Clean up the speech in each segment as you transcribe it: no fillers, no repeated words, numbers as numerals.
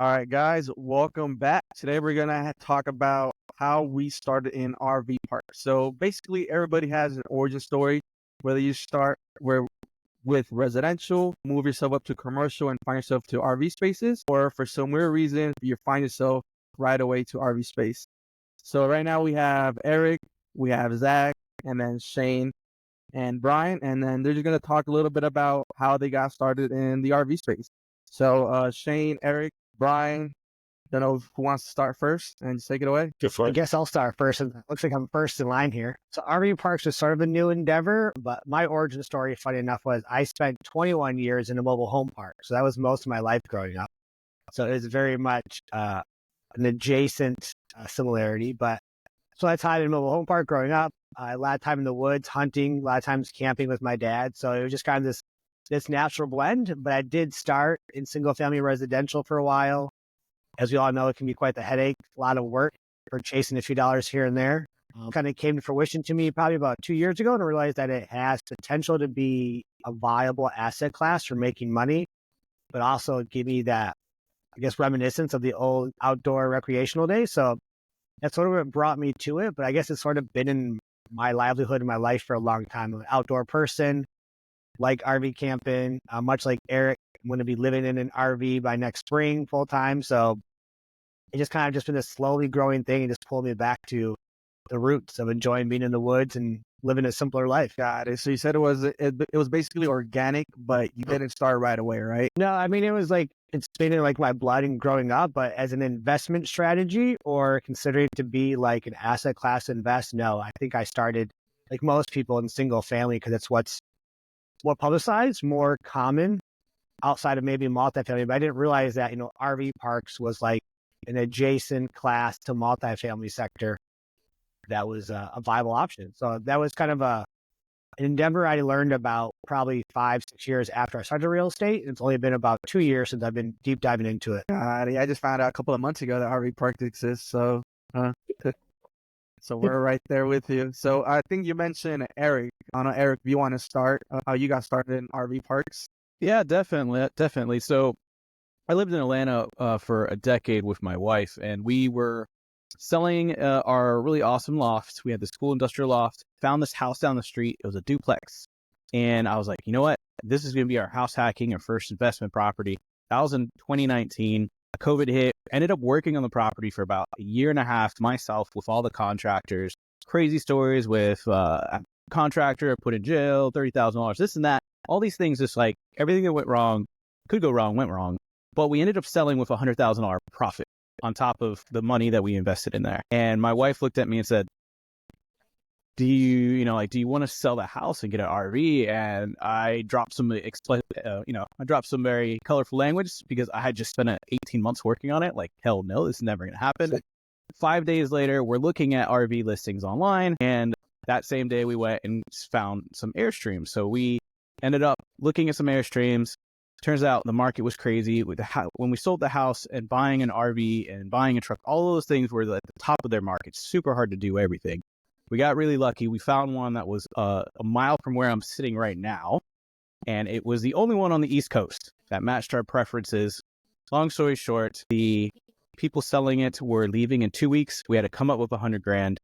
All right, guys, welcome back. Today we're gonna talk about how we started in RV parks. So basically, everybody has an origin story. Whether you start with residential, move yourself up to commercial, and find yourself to RV spaces, or for some weird reason, you find yourself right away to RV space. So right now we have Eric, we have Zach, and then Shane and Brian, and then they're just gonna talk a little bit about how they got started in the RV space. So Shane, Eric, Brian, don't know who wants to start first and just take it away. Good for I it. guess I'll start first. It looks like I'm first in line here. So RV parks was sort of a new endeavor, but my origin story, funny enough, was I spent 21 years in a mobile home park. So that was most of my life growing up. So it is very much an adjacent similarity. But so I time in a mobile home park growing up, a lot of time in the woods, hunting, a lot of times camping with my dad. So it was just kind of this natural blend. But I did start in single family residential for a while. As we all know, it can be quite the headache, a lot of work for chasing a few dollars here and there. Kind of came to fruition to me probably about 2 years ago, and I realized that it has potential to be a viable asset class for making money, but also give me that, I guess, reminiscence of the old outdoor recreational days. So that's sort of what brought me to it. But I guess it's sort of been in my livelihood in my life for a long time. I'm an outdoor person, like RV camping, much like Eric. I'm going to be living in an RV by next spring full time. So it just kind of just been a slowly growing thing and just pulled me back to the roots of enjoying being in the woods and living a simpler life. Got it. So you said it was basically organic, but you didn't start right away, right? No, I mean, it was like, it's been in like my blood and growing up, but as an investment strategy or considering it to be like an asset class invest, no, I think I started like most people in single family because it's what publicized, more common outside of maybe multifamily. But I didn't realize that, RV parks was like an adjacent class to multifamily sector that was a viable option. So that was kind of an endeavor I learned about probably 5-6 years after I started real estate. It's only been about 2 years since I've been deep diving into it. Got it. I just found out a couple of months ago that RV parks exist. So so we're right there with you. So I think you mentioned Eric. I don't know, Eric, if you want to start how you got started in RV parks. Yeah, definitely. So I lived in Atlanta for a decade with my wife, and we were selling our really awesome loft. We had this cool industrial loft, found this house down the street. It was a duplex. And I was like, you know what? This is going to be our house hacking, our first investment property. That was in 2019. COVID hit. Ended up working on the property for about a year and a half myself with all the contractors. Crazy stories with a contractor put in jail, $30,000, this and that. All these things, just like everything that went wrong, could go wrong, went wrong. But we ended up selling with $100,000 profit on top of the money that we invested in there. And my wife looked at me and said, do you want to sell the house and get an RV? And I dropped some, I dropped some very colorful language because I had just spent 18 months working on it. Like, hell no, this is never going to happen. 5 days later, we're looking at RV listings online. And that same day we went and found some Airstreams. So we ended up looking at some Airstreams. Turns out the market was crazy. When we sold the house and buying an RV and buying a truck, all those things were at the top of their market. Super hard to do everything. We got really lucky. We found one that was a mile from where I'm sitting right now. And it was the only one on the East Coast that matched our preferences. Long story short, the people selling it were leaving in 2 weeks. We had to come up with $100,000.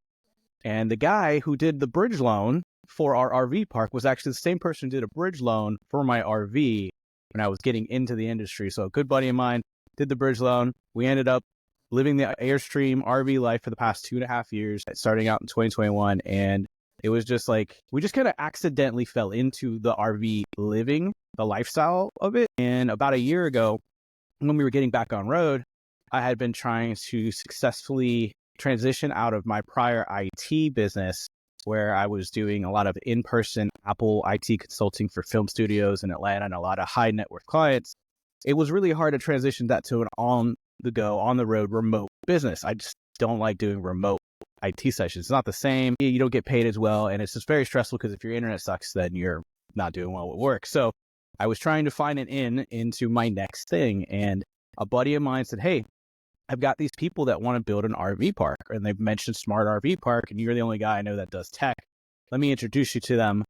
And the guy who did the bridge loan for our RV park was actually the same person who did a bridge loan for my RV when I was getting into the industry. So a good buddy of mine did the bridge loan. We ended up living the Airstream RV life for the past 2.5 years, starting out in 2021. And it was just like, we just kind of accidentally fell into the RV living, the lifestyle of it. And about a year ago, when we were getting back on road, I had been trying to successfully transition out of my prior IT business, where I was doing a lot of in-person Apple IT consulting for film studios in Atlanta and a lot of high net worth clients. It was really hard to transition that to an on-the-go, on-the-road, remote business. I just don't like doing remote IT sessions. It's not the same. You don't get paid as well. And it's just very stressful because if your internet sucks, then you're not doing well at work. So I was trying to find an into my next thing. And a buddy of mine said, hey, I've got these people that want to build an RV park, and they've mentioned Smart RV Park, and you're the only guy I know that does tech. Let me introduce you to them.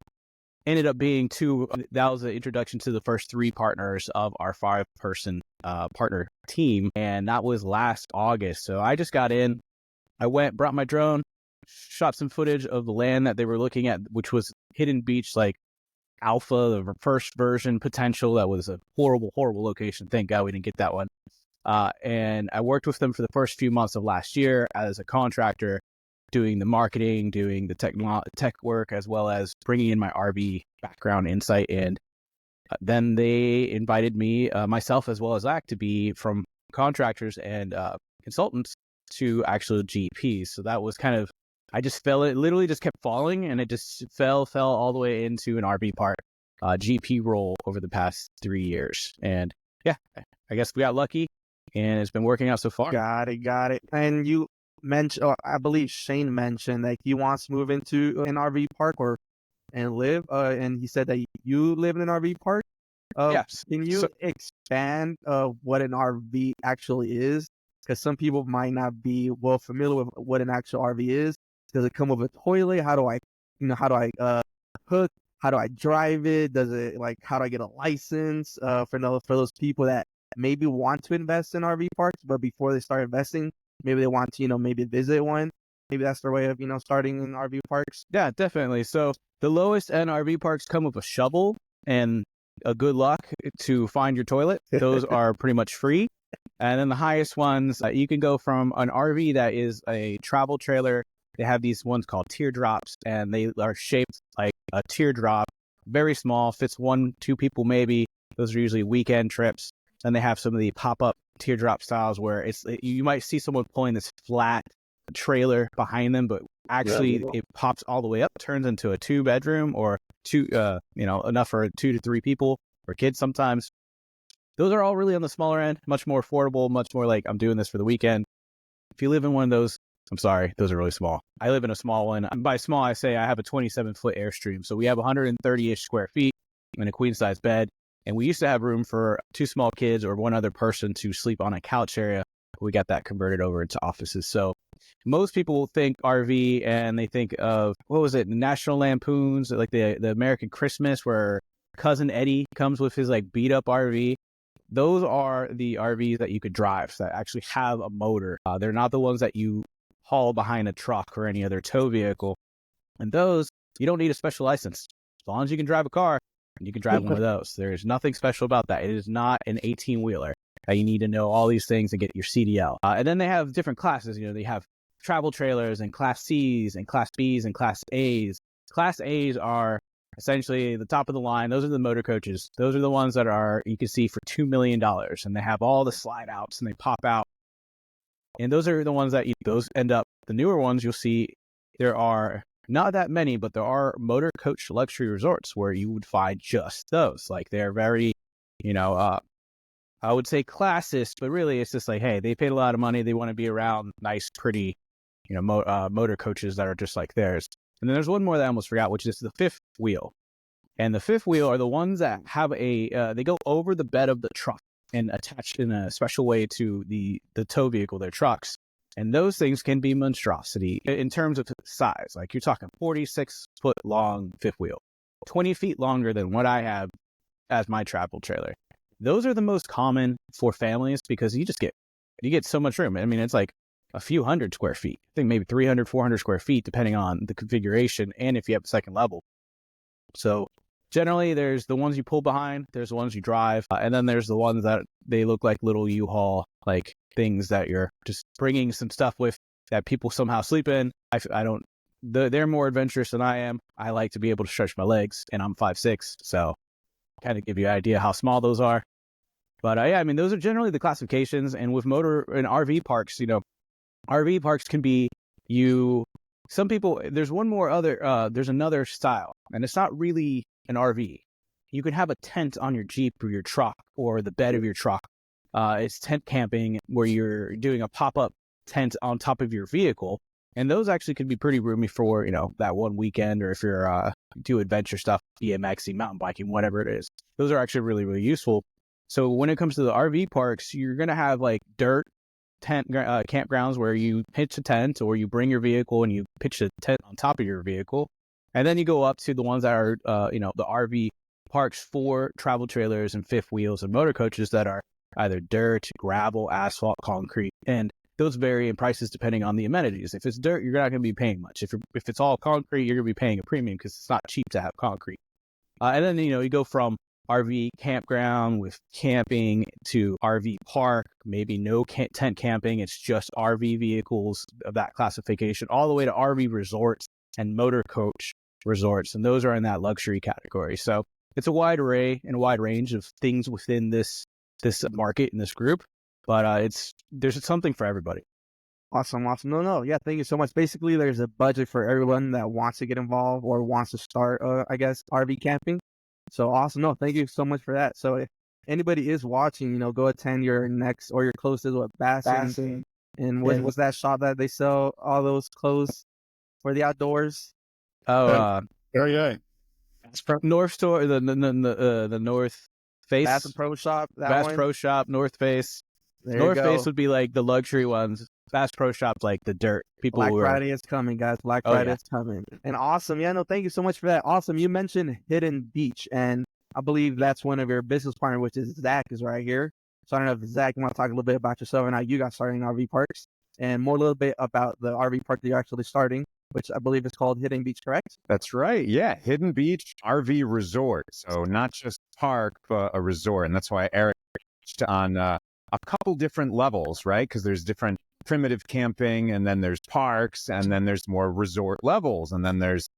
ended up being two. That was the introduction to the first three partners of our 5-person partner team. And that was last August. So I just got in. I went, brought my drone, shot some footage of the land that they were looking at, which was Hidden Beach, like Alpha, the first version potential. That was a horrible, horrible location. Thank God we didn't get that one. And I worked with them for the first few months of last year as a contractor, doing the marketing, doing the tech work, as well as bringing in my RV background insight. And then they invited me, myself, as well as Zach, to be from contractors and consultants to actual GPs. So that was kind of, I just fell, it literally just kept falling, and it just fell all the way into an RV park GP role over the past 3 years. And yeah, I guess we got lucky, and it's been working out so far. Got it. And you mentioned, I believe Shane mentioned that he wants to move into an RV park and live. And he said that you live in an RV park. Yes. Can you expand what an RV actually is? Because some people might not be well familiar with what an actual RV is. Does it come with a toilet? How do I hook? How do I drive it? How do I get a license? For those people that maybe want to invest in RV parks, but before they start investing, maybe they want to, maybe visit one. Maybe that's their way of, starting in RV parks. Yeah, definitely. So the lowest end RV parks come with a shovel and a good luck to find your toilet. Those are pretty much free. And then the highest ones, you can go from an RV that is a travel trailer. They have these ones called teardrops, and they are shaped like a teardrop, very small, fits 1-2 people maybe. Those are usually weekend trips. Then they have some of the pop-up teardrop styles where you might see someone pulling this flat trailer behind them, but actually it pops all the way up, turns into a 2-bedroom or enough for 2 to 3 people or kids sometimes. Those are all really on the smaller end, much more affordable, much more like I'm doing this for the weekend. If you live in one of those, I'm sorry, those are really small. I live in a small one. By small, I say I have a 27-foot Airstream. So we have 130-ish square feet and a queen-size bed. And we used to have room for 2 small kids or 1 other person to sleep on a couch area. We got that converted over into offices. So most people think RV and they think of, what was it, National Lampoons, like the American Christmas, where Cousin Eddie comes with his like beat up RV. Those are the RVs that you could drive that actually have a motor. They're not the ones that you haul behind a truck or any other tow vehicle. And those, you don't need a special license. As long as you can drive a car, you can drive one of those. There's nothing special about that. It is not an 18-wheeler. You need to know all these things and get your CDL. And then they have different classes. They have travel trailers and Class Cs and Class Bs and Class As. Class As are essentially the top of the line. Those are the motor coaches. Those are the ones that you can see for $2 million. And they have all the slide outs and they pop out. And those are the ones that those end up, the newer ones you'll see, there are not that many, but there are motor coach luxury resorts where you would find just those. Like they're very, I would say classist, but really it's just like, hey, they paid a lot of money. They want to be around nice, pretty, motor coaches that are just like theirs. And then there's one more that I almost forgot, which is the fifth wheel. And the fifth wheel are the ones that have they go over the bed of the truck and attached in a special way to the tow vehicle, their trucks. And those things can be monstrosity in terms of size. Like you're talking 46-foot long fifth wheel, 20 feet longer than what I have as my travel trailer. Those are the most common for families because you get so much room. I mean, it's like a few hundred square feet. I think maybe 300, 400 square feet, depending on the configuration and if you have a second level. So generally, there's the ones you pull behind, there's the ones you drive, and then there's the ones that they look like little U-Haul, like things that you're just bringing some stuff with that people somehow sleep in. They're more adventurous than I am. I like to be able to stretch my legs, and I'm 5'6", so kind of give you an idea how small those are. But yeah, I mean, those are generally the classifications. And with motor and RV parks, RV parks can be some people, there's there's another style, and it's not really an RV. You can have a tent on your Jeep or your truck or the bed of your truck. It's tent camping where you're doing a pop-up tent on top of your vehicle. And those actually could be pretty roomy for, that one weekend, or if you're do adventure stuff, BMXing, mountain biking, whatever it is. Those are actually really, really useful. So when it comes to the RV parks, you're going to have like dirt tent campgrounds where you pitch a tent or you bring your vehicle and you pitch a tent on top of your vehicle. And then you go up to the ones that are, the RV parks for travel trailers and fifth wheels and motor coaches that are either dirt, gravel, asphalt, concrete. And those vary in prices depending on the amenities. If it's dirt, you're not going to be paying much. If it's all concrete, you're going to be paying a premium because it's not cheap to have concrete. And then, you go from RV campground with camping to RV park, maybe no tent camping. It's just RV vehicles of that classification, all the way to RV resorts and motor coach resorts. And those are in that luxury category. So it's a wide array and a wide range of things within this market in this group. But there's something for everybody. Awesome. No. Yeah, thank you so much. Basically, there's a budget for everyone that wants to get involved or wants to start, RV camping. So awesome. No, thank you so much for that. So if anybody is watching, go attend your next or your closest Bassin. And what's that shop that they sell all those clothes for the outdoors? Oh, yeah. North Store, the North Face. Bass Pro Shop. Bass Pro Shop, North Face. There North you go. Face would be like the luxury ones. Bass Pro Shop's like the dirt. Black Friday is coming, guys. Black Friday is coming. And awesome. Yeah, no, thank you so much for that. Awesome. You mentioned Hidden Beach, and I believe that's one of your business partners, which is Zach, is right here. So I don't know if Zach, you want to talk a little bit about yourself and how you got started in RV parks, and more a little bit about the RV park that you're actually starting, which I believe is called Hidden Beach, correct? That's right. Yeah. Hidden Beach RV Resort. So not just park, but a resort. And that's why Eric touched on a couple different levels, right? Because there's different primitive camping, and then there's parks, and then there's more resort levels, and then there's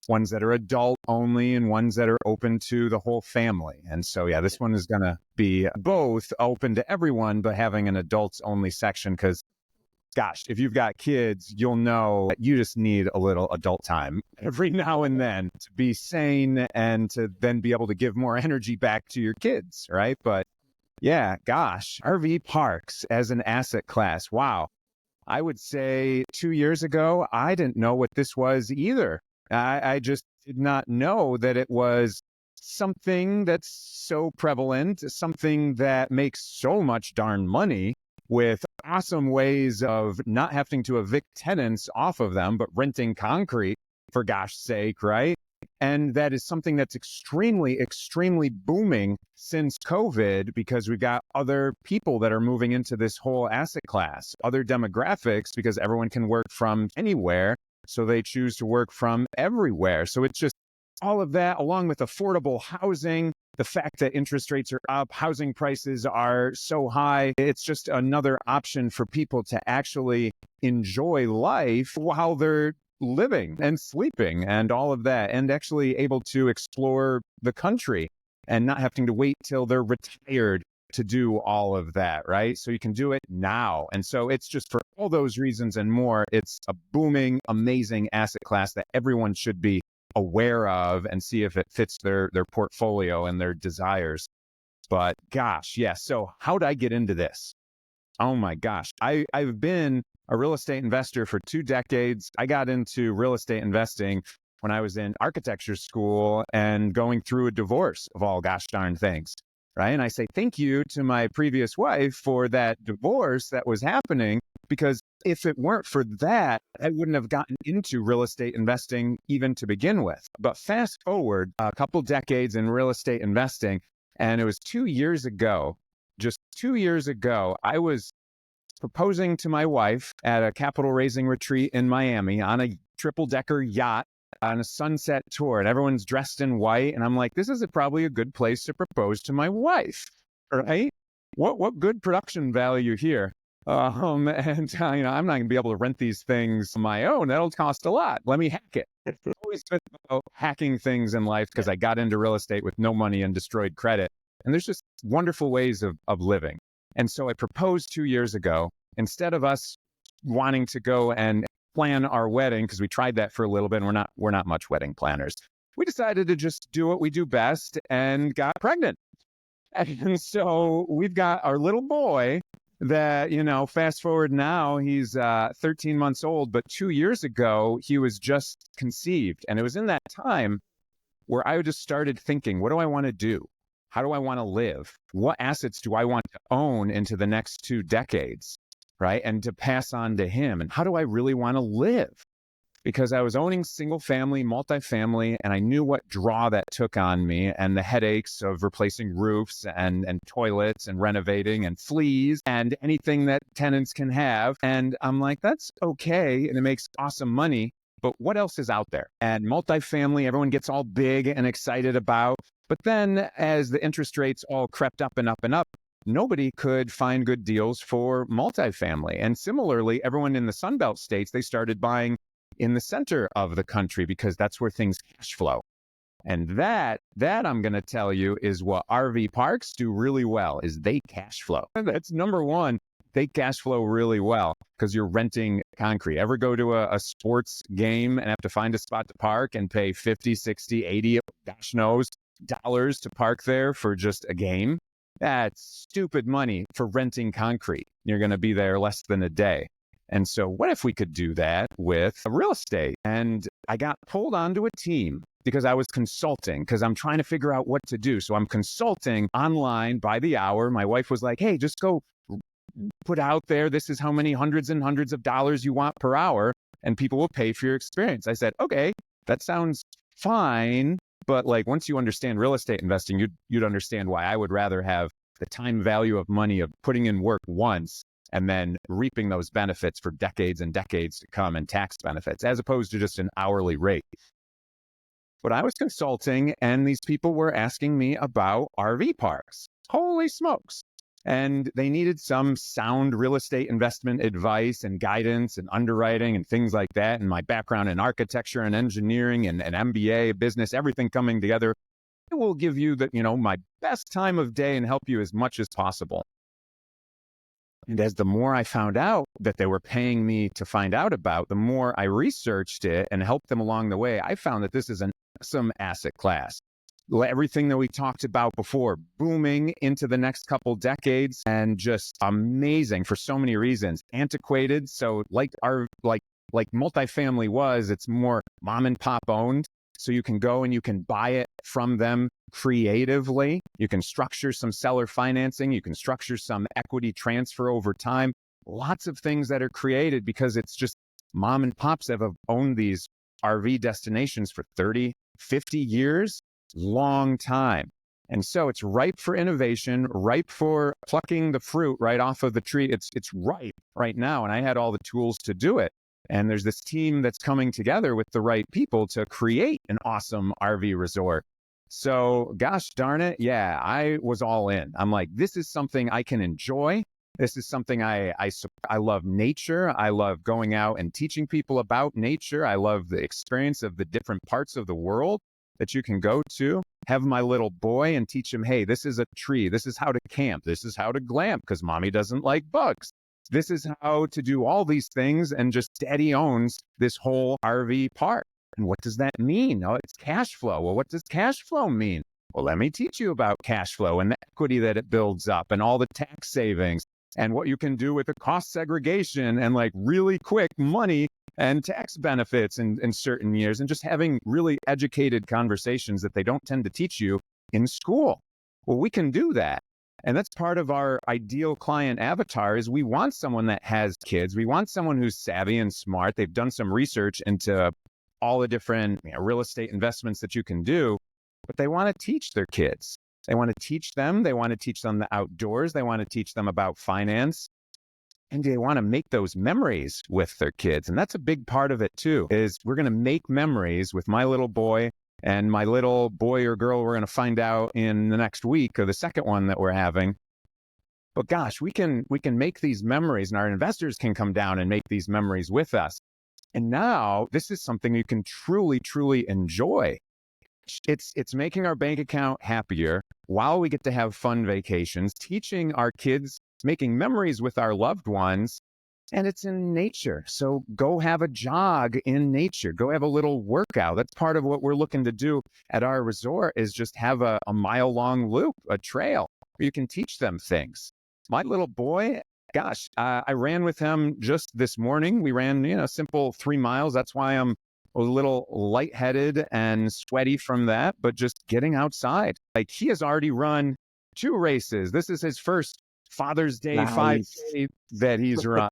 ones that are adult only and ones that are open to the whole family. And so, yeah, this one is going to be both open to everyone, but having an adults only section because, gosh, if you've got kids, you'll know that you just need a little adult time every now and then to be sane and to then be able to give more energy back to your kids, right? But yeah, gosh, RV parks as an asset class. Wow. I would say 2 years ago, I didn't know what this was either. I just did not know that it was something that's so prevalent, something that makes so much darn money with awesome ways of not having to evict tenants off of them, but renting concrete for gosh sake, right? And that is something that's extremely, extremely booming since COVID because we've got other people that are moving into this whole asset class, other demographics, because everyone can work from anywhere. So they choose to work from everywhere. So it's just all of that, along with affordable housing, the fact that interest rates are up, housing prices are so high. It's just another option for people to actually enjoy life while they're living and sleeping and all of that, and actually able to explore the country and not having to wait till they're retired to do all of that, right? So you can do it now. And so it's just for all those reasons and more, it's a booming, amazing asset class that everyone should be aware of and see if it fits their portfolio and their desires. But gosh, yeah. So how did I get into this? Oh my gosh. I've been a real estate investor for 2 decades. I got into real estate investing when I was in architecture school and going through a divorce of all gosh darn things, right? And I say thank you to my previous wife for that divorce that was happening, because if it weren't for that, I wouldn't have gotten into real estate investing even to begin with. But fast forward a couple decades in real estate investing, and it was 2 years ago, just 2 years ago, I was proposing to my wife at a capital raising retreat in Miami on a triple-decker yacht on a sunset tour, and everyone's dressed in white. And I'm like, this is probably a good place to propose to my wife, right? What good production value here. I'm not going to be able to rent these things on my own. That'll cost a lot. Let me hack it. It's always been about hacking things in life because I got into real estate with no money and destroyed credit. And there's just wonderful ways of living. And so I proposed 2 years ago. Instead of us wanting to go and plan our wedding, because we tried that for a little bit and we're not much wedding planners, we decided to just do what we do best and got pregnant. And so we've got our little boy that, fast forward now, he's 13 months old, but 2 years ago, he was just conceived. And it was in that time where I just started thinking, what do I want to do? How do I want to live? What assets do I want to own into the next 2 decades, right? And to pass on to him. And how do I really want to live? because I was owning single family, multifamily, and I knew what draw that took on me and the headaches of replacing roofs and toilets and renovating and fleas and anything that tenants can have. And I'm like, that's okay. And it makes awesome money. But what else is out there? And multifamily, everyone gets all big and excited about. But then as the interest rates all crept up and up and up, nobody could find good deals for multifamily. And similarly, everyone in the Sunbelt states, they started buying in the center of the country because that's where things cash flow. And that I'm going to tell you is what RV parks do really well, is they cash flow. That's number one. They cash flow really well because you're renting concrete. Ever go to a sports game and have to find a spot to park and pay 50, 60, 80, gosh knows, dollars to park there for just a game? That's stupid money for renting concrete. You're going to be there less than a day. And so what if we could do that with real estate? And I got pulled onto a team because I was consulting, because I'm trying to figure out what to do. So I'm consulting online by the hour. My wife was like, hey, just go put out there, this is how many hundreds and hundreds of dollars you want per hour, and people will pay for your experience. I said, okay, that sounds fine. But like once you understand real estate investing, you'd understand why I would rather have the time value of money of putting in work once and then reaping those benefits for decades and decades to come, and tax benefits, as opposed to just an hourly rate. But I was consulting and these people were asking me about RV parks. Holy smokes. And they needed some sound real estate investment advice and guidance and underwriting and things like that. And my background in architecture and engineering and MBA, business, everything coming together, it will give you my best time of day and help you as much as possible. And as the more I found out that they were paying me to find out about, the more I researched it and helped them along the way, I found that this is an awesome asset class. Everything that we talked about before, booming into the next couple decades, and just amazing for so many reasons. Antiquated, so like multifamily was, it's more mom and pop owned. So you can go and you can buy it from them creatively. You can structure some seller financing. You can structure some equity transfer over time. Lots of things that are created because it's just mom and pops have owned these RV destinations for 30, 50 years. Long time. And so it's ripe for innovation, ripe for plucking the fruit right off of the tree. It's ripe right now. And I had all the tools to do it. And there's this team that's coming together with the right people to create an awesome RV resort. So gosh darn it. Yeah, I was all in. I'm like, this is something I can enjoy. This is something I love nature. I love going out and teaching people about nature. I love the experience of the different parts of the world that you can go to, have my little boy and teach him, hey, this is a tree. This is how to camp. This is how to glamp because mommy doesn't like bugs. This is how to do all these things. And just daddy owns this whole RV park. And what does that mean? Oh, it's cash flow. Well, what does cash flow mean? Well, let me teach you about cash flow and the equity that it builds up and all the tax savings and what you can do with the cost segregation and like really quick money and tax benefits in certain years, and just having really educated conversations that they don't tend to teach you in school. Well, we can do that. And that's part of our ideal client avatar is we want someone that has kids. We want someone who's savvy and smart. They've done some research into all the different real estate investments that you can do, but they want to teach their kids. They want to teach them. They want to teach them the outdoors. They want to teach them about finance. And they want to make those memories with their kids. And that's a big part of it too, is we're going to make memories with my little boy and my little boy or girl we're going to find out in the next week or the second one that we're having. But gosh, we can make these memories and our investors can come down and make these memories with us. And now this is something you can truly, truly enjoy. It's making our bank account happier while we get to have fun vacations, teaching our kids, making memories with our loved ones, and it's in nature. So go have a jog in nature. Go have a little workout. That's part of what we're looking to do at our resort is just have a mile-long loop, a trail where you can teach them things. My little boy, gosh, I ran with him just this morning. We ran, simple 3 miles. That's why I'm a little lightheaded and sweaty from that, but just getting outside. Like he has already run 2 races. This is his first Father's Day 5K that he's run,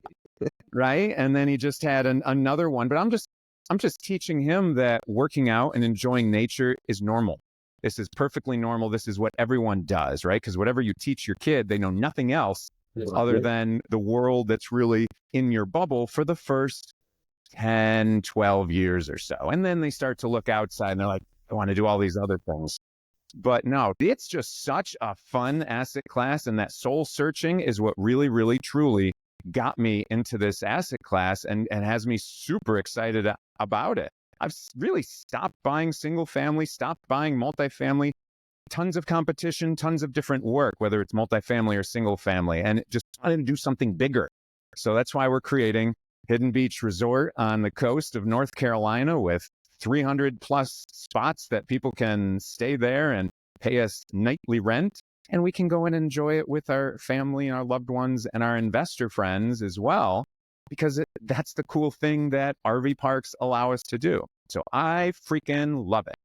right? And then he just had another one. But I'm just I'm just teaching him that working out and enjoying nature is normal. This is perfectly normal. This is what everyone does, right? Because whatever you teach your kid, they know nothing else other than the world that's really in your bubble for the first 10, 12 years or so. And then they start to look outside and they're like, I want to do all these other things. But no, it's just such a fun asset class. And that soul searching is what really, really, truly got me into this asset class and has me super excited about it. I've really stopped buying single family, stopped buying multifamily, tons of competition, tons of different work, whether it's multifamily or single family, and just wanted to do something bigger. So that's why we're creating Hidden Beach Resort on the coast of North Carolina with 300 plus spots that people can stay there and pay us nightly rent. And we can go and enjoy it with our family and our loved ones and our investor friends as well, because that's the cool thing that RV parks allow us to do. So I freaking love it.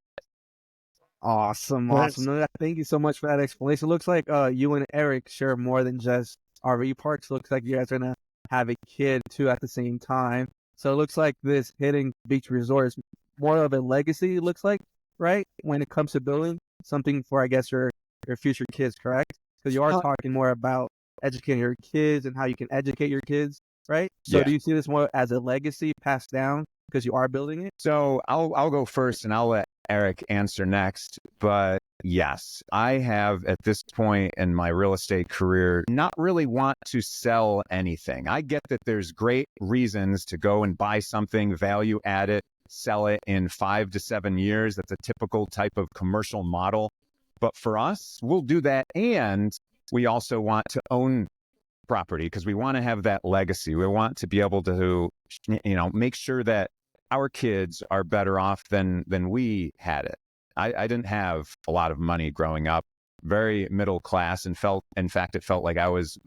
Awesome. That's- No, thank you so much for that explanation. It looks like you and Eric share more than just RV parks. Looks like you guys are going to have a kid too at the same time. So it looks like this Hidden Beach Resort is more of a legacy, it looks like, right? When it comes to building something for, I guess, your future kids, correct? Because you are talking more about educating your kids and how you can educate your kids, right? So Yeah. do you see this more as a legacy passed down because you are building it? So I'll go first and I'll let Eric answer next. But yes, I have at this point in my real estate career not really want to sell anything. I get that there's great reasons to go and buy something, value add it, sell it in 5 to 7 years. That's a typical type of commercial model. But for us, we'll do that. And we also want to own property because we want to have that legacy. We want to be able to, make sure that our kids are better off than we had it. I didn't have a lot of money growing up, very middle class, and it felt like I was,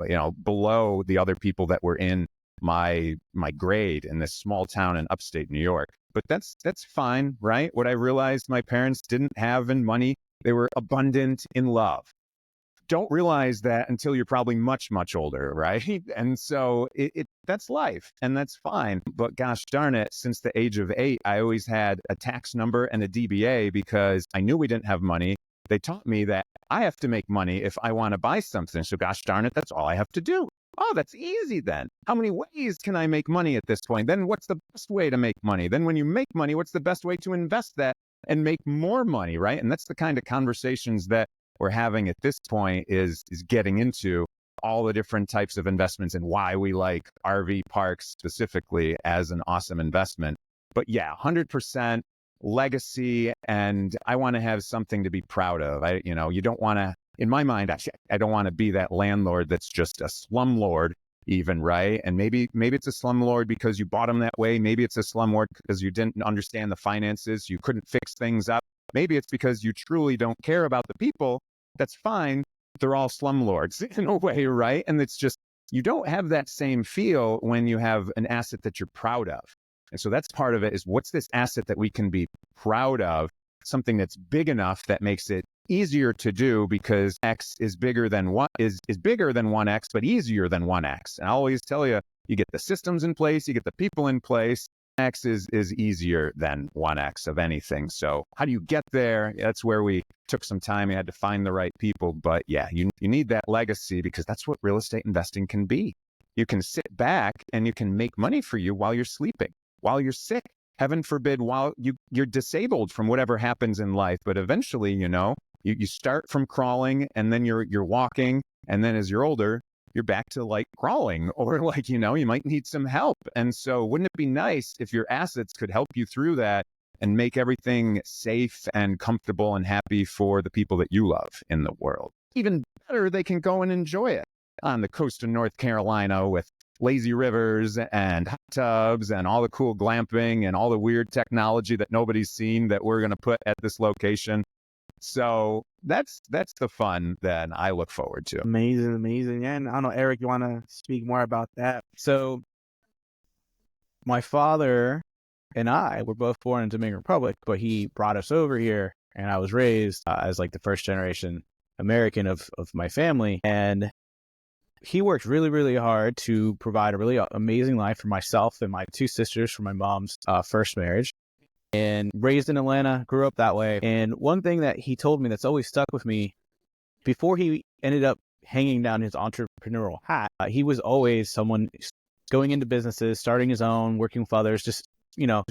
below the other people that were in my grade in this small town in upstate New York. But that's fine, right? What I realized my parents didn't have in money, they were abundant in love. Don't realize that until you're probably much, much older, right? And so that's life, and that's fine. But gosh darn it, since the age of 8, I always had a tax number and a DBA because I knew we didn't have money. They taught me that I have to make money if I want to buy something. So gosh darn it, that's all I have to do. Oh, that's easy then. How many ways can I make money at this point? Then what's the best way to make money? Then when you make money, what's the best way to invest that and make more money, right? And that's the kind of conversations that we're having at this point is getting into all the different types of investments and why we like RV parks specifically as an awesome investment. But yeah, 100% legacy. And I want to have something to be proud of. You don't want to, in my mind, I don't want to be that landlord that's just a slumlord even, right? And maybe it's a slumlord because you bought them that way. Maybe it's a slumlord because you didn't understand the finances. You couldn't fix things up. Maybe it's because you truly don't care about the people. That's fine. They're all slumlords in a way, right? And it's just, you don't have that same feel when you have an asset that you're proud of. And so that's part of it is what's this asset that we can be proud of, something that's big enough that makes it easier to do because X is bigger than what is bigger than 1X, but easier than 1X. And I always tell you, you get the systems in place, you get the people in place. X is easier than 1X of anything. So how do you get there? That's where we took some time. You had to find the right people. But yeah, you need that legacy because that's what real estate investing can be. You can sit back and you can make money for you while you're sleeping, while you're sick, heaven forbid, while you're disabled from whatever happens in life. But eventually, you start from crawling and then you're walking. And then as you're older, you're back to like crawling or like, you might need some help. And so wouldn't it be nice if your assets could help you through that and make everything safe and comfortable and happy for the people that you love in the world? Even better, they can go and enjoy it on the coast of North Carolina with lazy rivers and hot tubs and all the cool glamping and all the weird technology that nobody's seen that we're going to put at this location. So that's the fun that I look forward to. Amazing. Yeah, and I don't know, Eric, you want to speak more about that? So my father and I were both born in Dominican Republic, but he brought us over here, and I was raised as like the first generation American of my family. And he worked really, really hard to provide a really amazing life for myself and my two sisters from my mom's first marriage. And raised in Atlanta, grew up that way. And one thing that he told me that's always stuck with me, before he ended up hanging down his entrepreneurial hat, he was always someone going into businesses, starting his own, working with others, just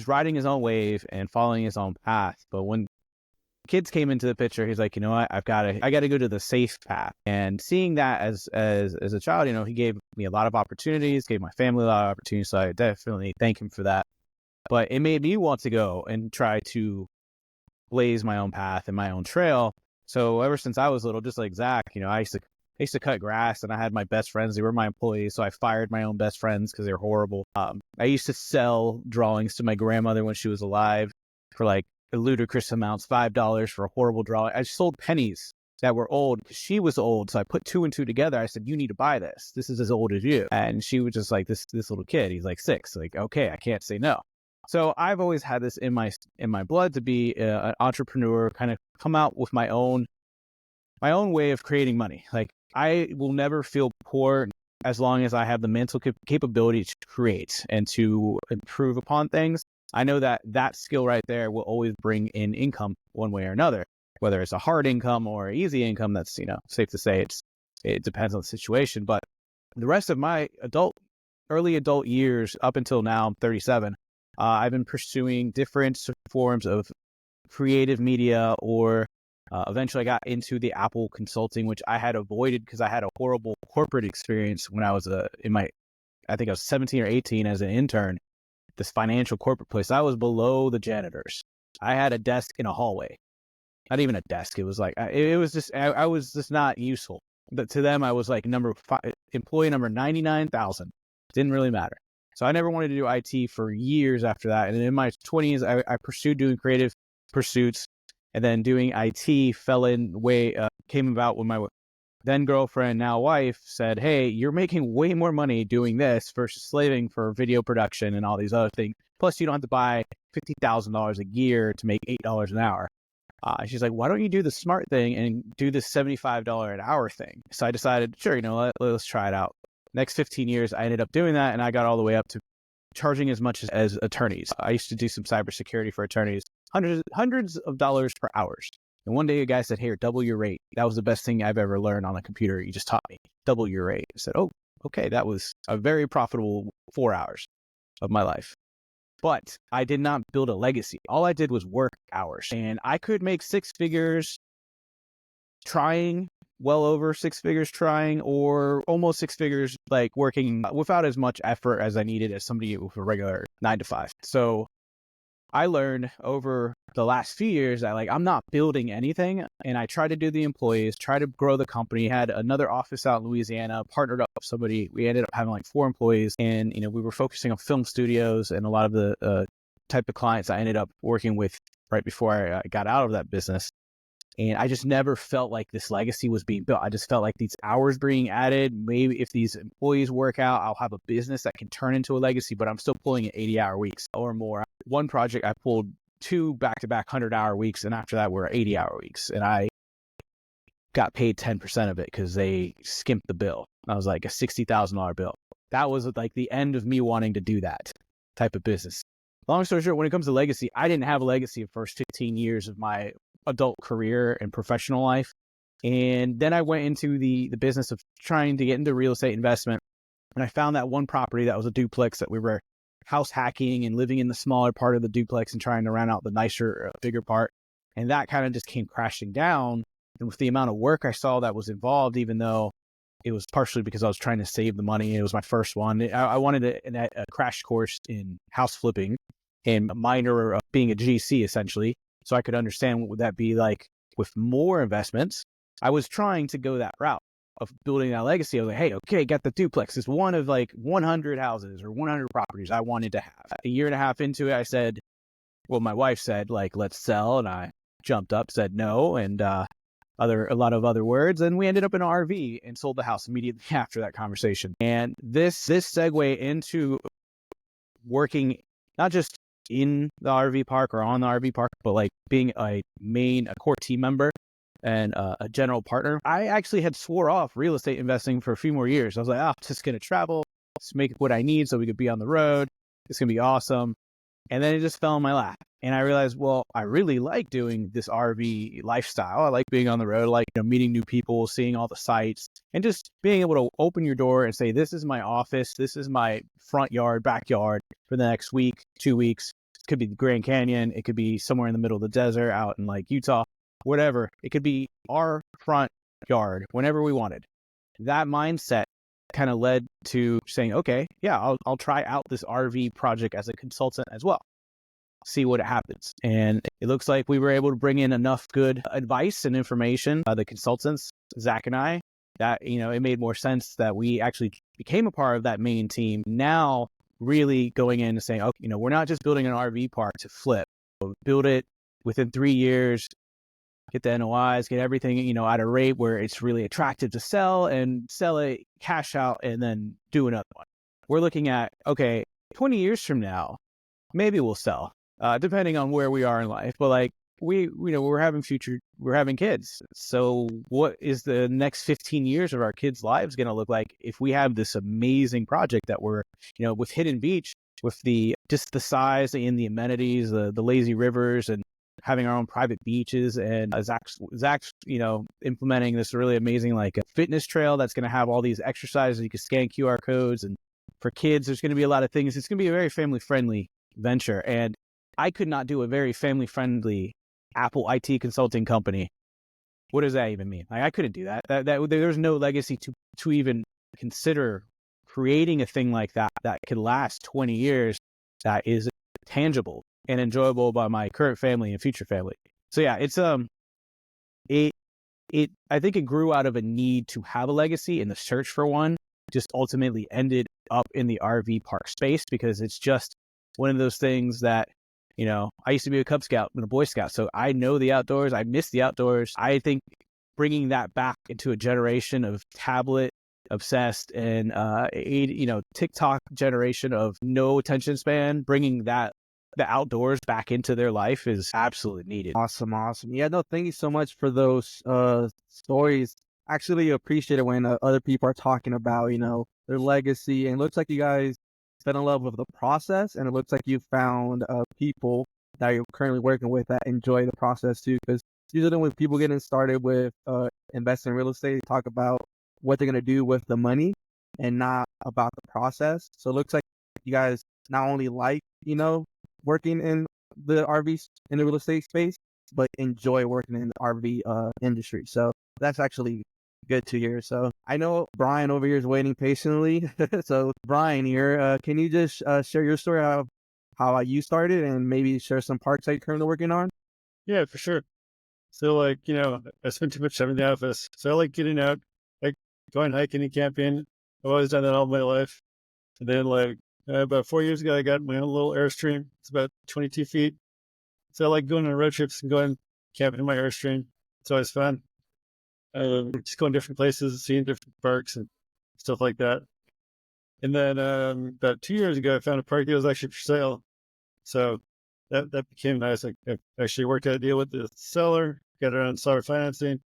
riding his own wave and following his own path. But when kids came into the picture, he's like, what, I gotta go to the safe path. And seeing that as a child, he gave me a lot of opportunities, gave my family a lot of opportunities. So I definitely thank him for that. But it made me want to go and try to blaze my own path and my own trail. So ever since I was little, just like Zach, I used to cut grass, and I had my best friends. They were my employees, so I fired my own best friends because they were horrible. I used to sell drawings to my grandmother when she was alive for like ludicrous amounts, $5 for a horrible drawing. I sold pennies that were old because she was old. So I put two and two together. I said, you need to buy this. This is as old as you. And she was just like, this little kid. He's like 6. Like, okay, I can't say no. So I've always had this in my blood to be an entrepreneur, kind of come out with my own way of creating money. Like, I will never feel poor as long as I have the mental capability to create and to improve upon things. I know that skill right there will always bring in income one way or another, whether it's a hard income or easy income. That's, safe to say it depends on the situation. But the rest of my early adult years up until now, I'm 37, I've been pursuing different forms of creative media, or eventually I got into the Apple consulting, which I had avoided because I had a horrible corporate experience when I was I think I was 17 or 18 as an intern, this financial corporate place. I was below the janitors. I had a desk in a hallway, not even a desk. It was like, I was just not useful. But to them, I was like employee number 99,000. Didn't really matter. So I never wanted to do IT for years after that. And in my 20s, I pursued doing creative pursuits, and then doing IT came about when my then girlfriend, now wife, said, hey, you're making way more money doing this versus slaving for video production and all these other things. Plus, you don't have to buy $50,000 a year to make $8 an hour. She's like, why don't you do the smart thing and do this $75 an hour thing? So I decided, sure, let's try it out. Next 15 years, I ended up doing that, and I got all the way up to charging as much as attorneys. I used to do some cybersecurity for attorneys, hundreds of dollars per hour. And one day a guy said, hey, double your rate. That was the best thing I've ever learned on a computer. You just taught me. Double your rate. I said, oh, okay. That was a very profitable 4 hours of my life. But I did not build a legacy. All I did was work hours. And I could make 6 figures trying, well over 6 figures trying, or almost 6 figures like working without as much effort as I needed as somebody with a regular 9 to 5. So I learned over the last few years that I'm not building anything, and I tried to do the employees, try to grow the company, had another office out in Louisiana, partnered up with somebody. We ended up having 4 employees, and we were focusing on film studios and a lot of the type of clients I ended up working with right before I got out of that business. And I just never felt like this legacy was being built. I just felt like these hours being added, maybe if these employees work out, I'll have a business that can turn into a legacy, but I'm still pulling at 80-hour weeks or more. One project, I pulled 2 back-to-back 100-hour weeks, and after that, we're 80-hour weeks. And I got paid 10% of it because they skimped the bill. I was like a $60,000 bill. That was like the end of me wanting to do that type of business. Long story short, when it comes to legacy, I didn't have a legacy the first 15 years of my adult career and professional life. And then I went into the business of trying to get into real estate investment. And I found that one property that was a duplex that we were house hacking and living in the smaller part of the duplex and trying to rent out the nicer, bigger part. And that kind of just came crashing down. And with the amount of work I saw that was involved, even though it was partially because I was trying to save the money, it was my first one. I wanted a crash course in house flipping and a minor of being a GC essentially, so I could understand what would that be like with more investments. I was trying to go that route of building that legacy. I was like, hey, okay, got the duplex. It's one of 100 houses or 100 properties I wanted to have. A year and a half into it, I said, well, my wife said, let's sell. And I jumped up, said no, and a lot of other words. And we ended up in an RV and sold the house immediately after that conversation. And this segue into working not just in the RV park or on the RV park, but being a core team member and a general partner. I actually had swore off real estate investing for a few more years. I was like, I'm just going to travel, just make what I need so we could be on the road. It's going to be awesome. And then it just fell in my lap. And I realized, well, I really like doing this RV lifestyle. I like being on the road, I like meeting new people, seeing all the sites, and just being able to open your door and say, this is my office, this is my front yard, backyard for the next week, 2 weeks. It could be the Grand Canyon. It could be somewhere in the middle of the desert out in like Utah, whatever. It could be our front yard whenever we wanted. That mindset kind of led to saying, okay, yeah, I'll try out this RV project as a consultant as well. See what happens. And it looks like we were able to bring in enough good advice and information, the consultants, Zach and I, that, it made more sense that we actually became a part of that main team. Now, really going in and saying, okay, we're not just building an RV park to flip. We'll build it within 3 years, get the NOIs, get everything, at a rate where it's really attractive to sell, and sell it, cash out, and then do another one. We're looking at, okay, 20 years from now, maybe we'll sell. Depending on where we are in life, but like we're having kids. So what is the next 15 years of our kids' lives going to look like if we have this amazing project that we're, with Hidden Beach, with just the size and the amenities, the lazy rivers, and having our own private beaches, and Zach's, implementing this really amazing like a fitness trail that's going to have all these exercises. You can scan QR codes, and for kids, there's going to be a lot of things. It's going to be a very family friendly venture, and I could not do a very family-friendly Apple IT consulting company. What does that even mean? Like, I couldn't do that. There's no legacy to even consider creating a thing like that could last 20 years, that is tangible and enjoyable by my current family and future family. So yeah, it's I think it grew out of a need to have a legacy, and the search for one just ultimately ended up in the RV park space, because it's just one of those things that, I used to be a Cub Scout and a Boy Scout, so I know the outdoors. I miss the outdoors. I think bringing that back into a generation of tablet obsessed and, TikTok generation of no attention span, bringing the outdoors back into their life is absolutely needed. Awesome. Yeah, no, thank you so much for those stories. Actually appreciate it when other people are talking about, their legacy, and it looks like you guys fell in love with the process, and it looks like you found people that you're currently working with that enjoy the process too. Because usually when people getting started with investing in real estate, they talk about what they're gonna do with the money and not about the process. So it looks like you guys not only like working in the RV in the real estate space, but enjoy working in the RV industry. So that's actually good to hear. So I know Brian over here is waiting patiently. So Brian here, can you just share your story of how you started, and maybe share some parks that you're currently working on? Yeah, for sure. So I spent too much time in the office. So I like getting out, like going hiking and camping. I've always done that all my life. And then about 4 years ago, I got my own little Airstream. It's about 22 feet. So I like going on road trips and going camping in my Airstream. It's always fun. Just going different places, seeing different parks and stuff like that. And then about 2 years ago, I found a park that was actually for sale. So that became nice. I actually worked out a deal with the seller, got it on seller financing,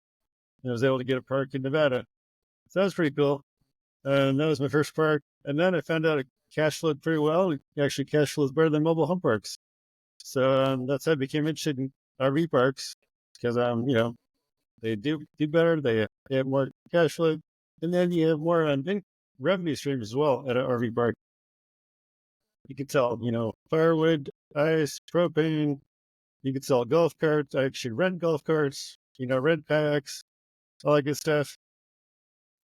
and I was able to get a park in Nevada. So that was pretty cool. And that was my first park. And then I found out it cash flowed pretty well. Actually, cash flows better than mobile home parks. So that's how I became interested in RV parks, because they do better. They have more cash flow, and then you have more revenue streams as well at an RV park. You can sell, firewood, ice, propane. You can sell golf carts. I actually rent golf carts, rent kayaks, all that good stuff.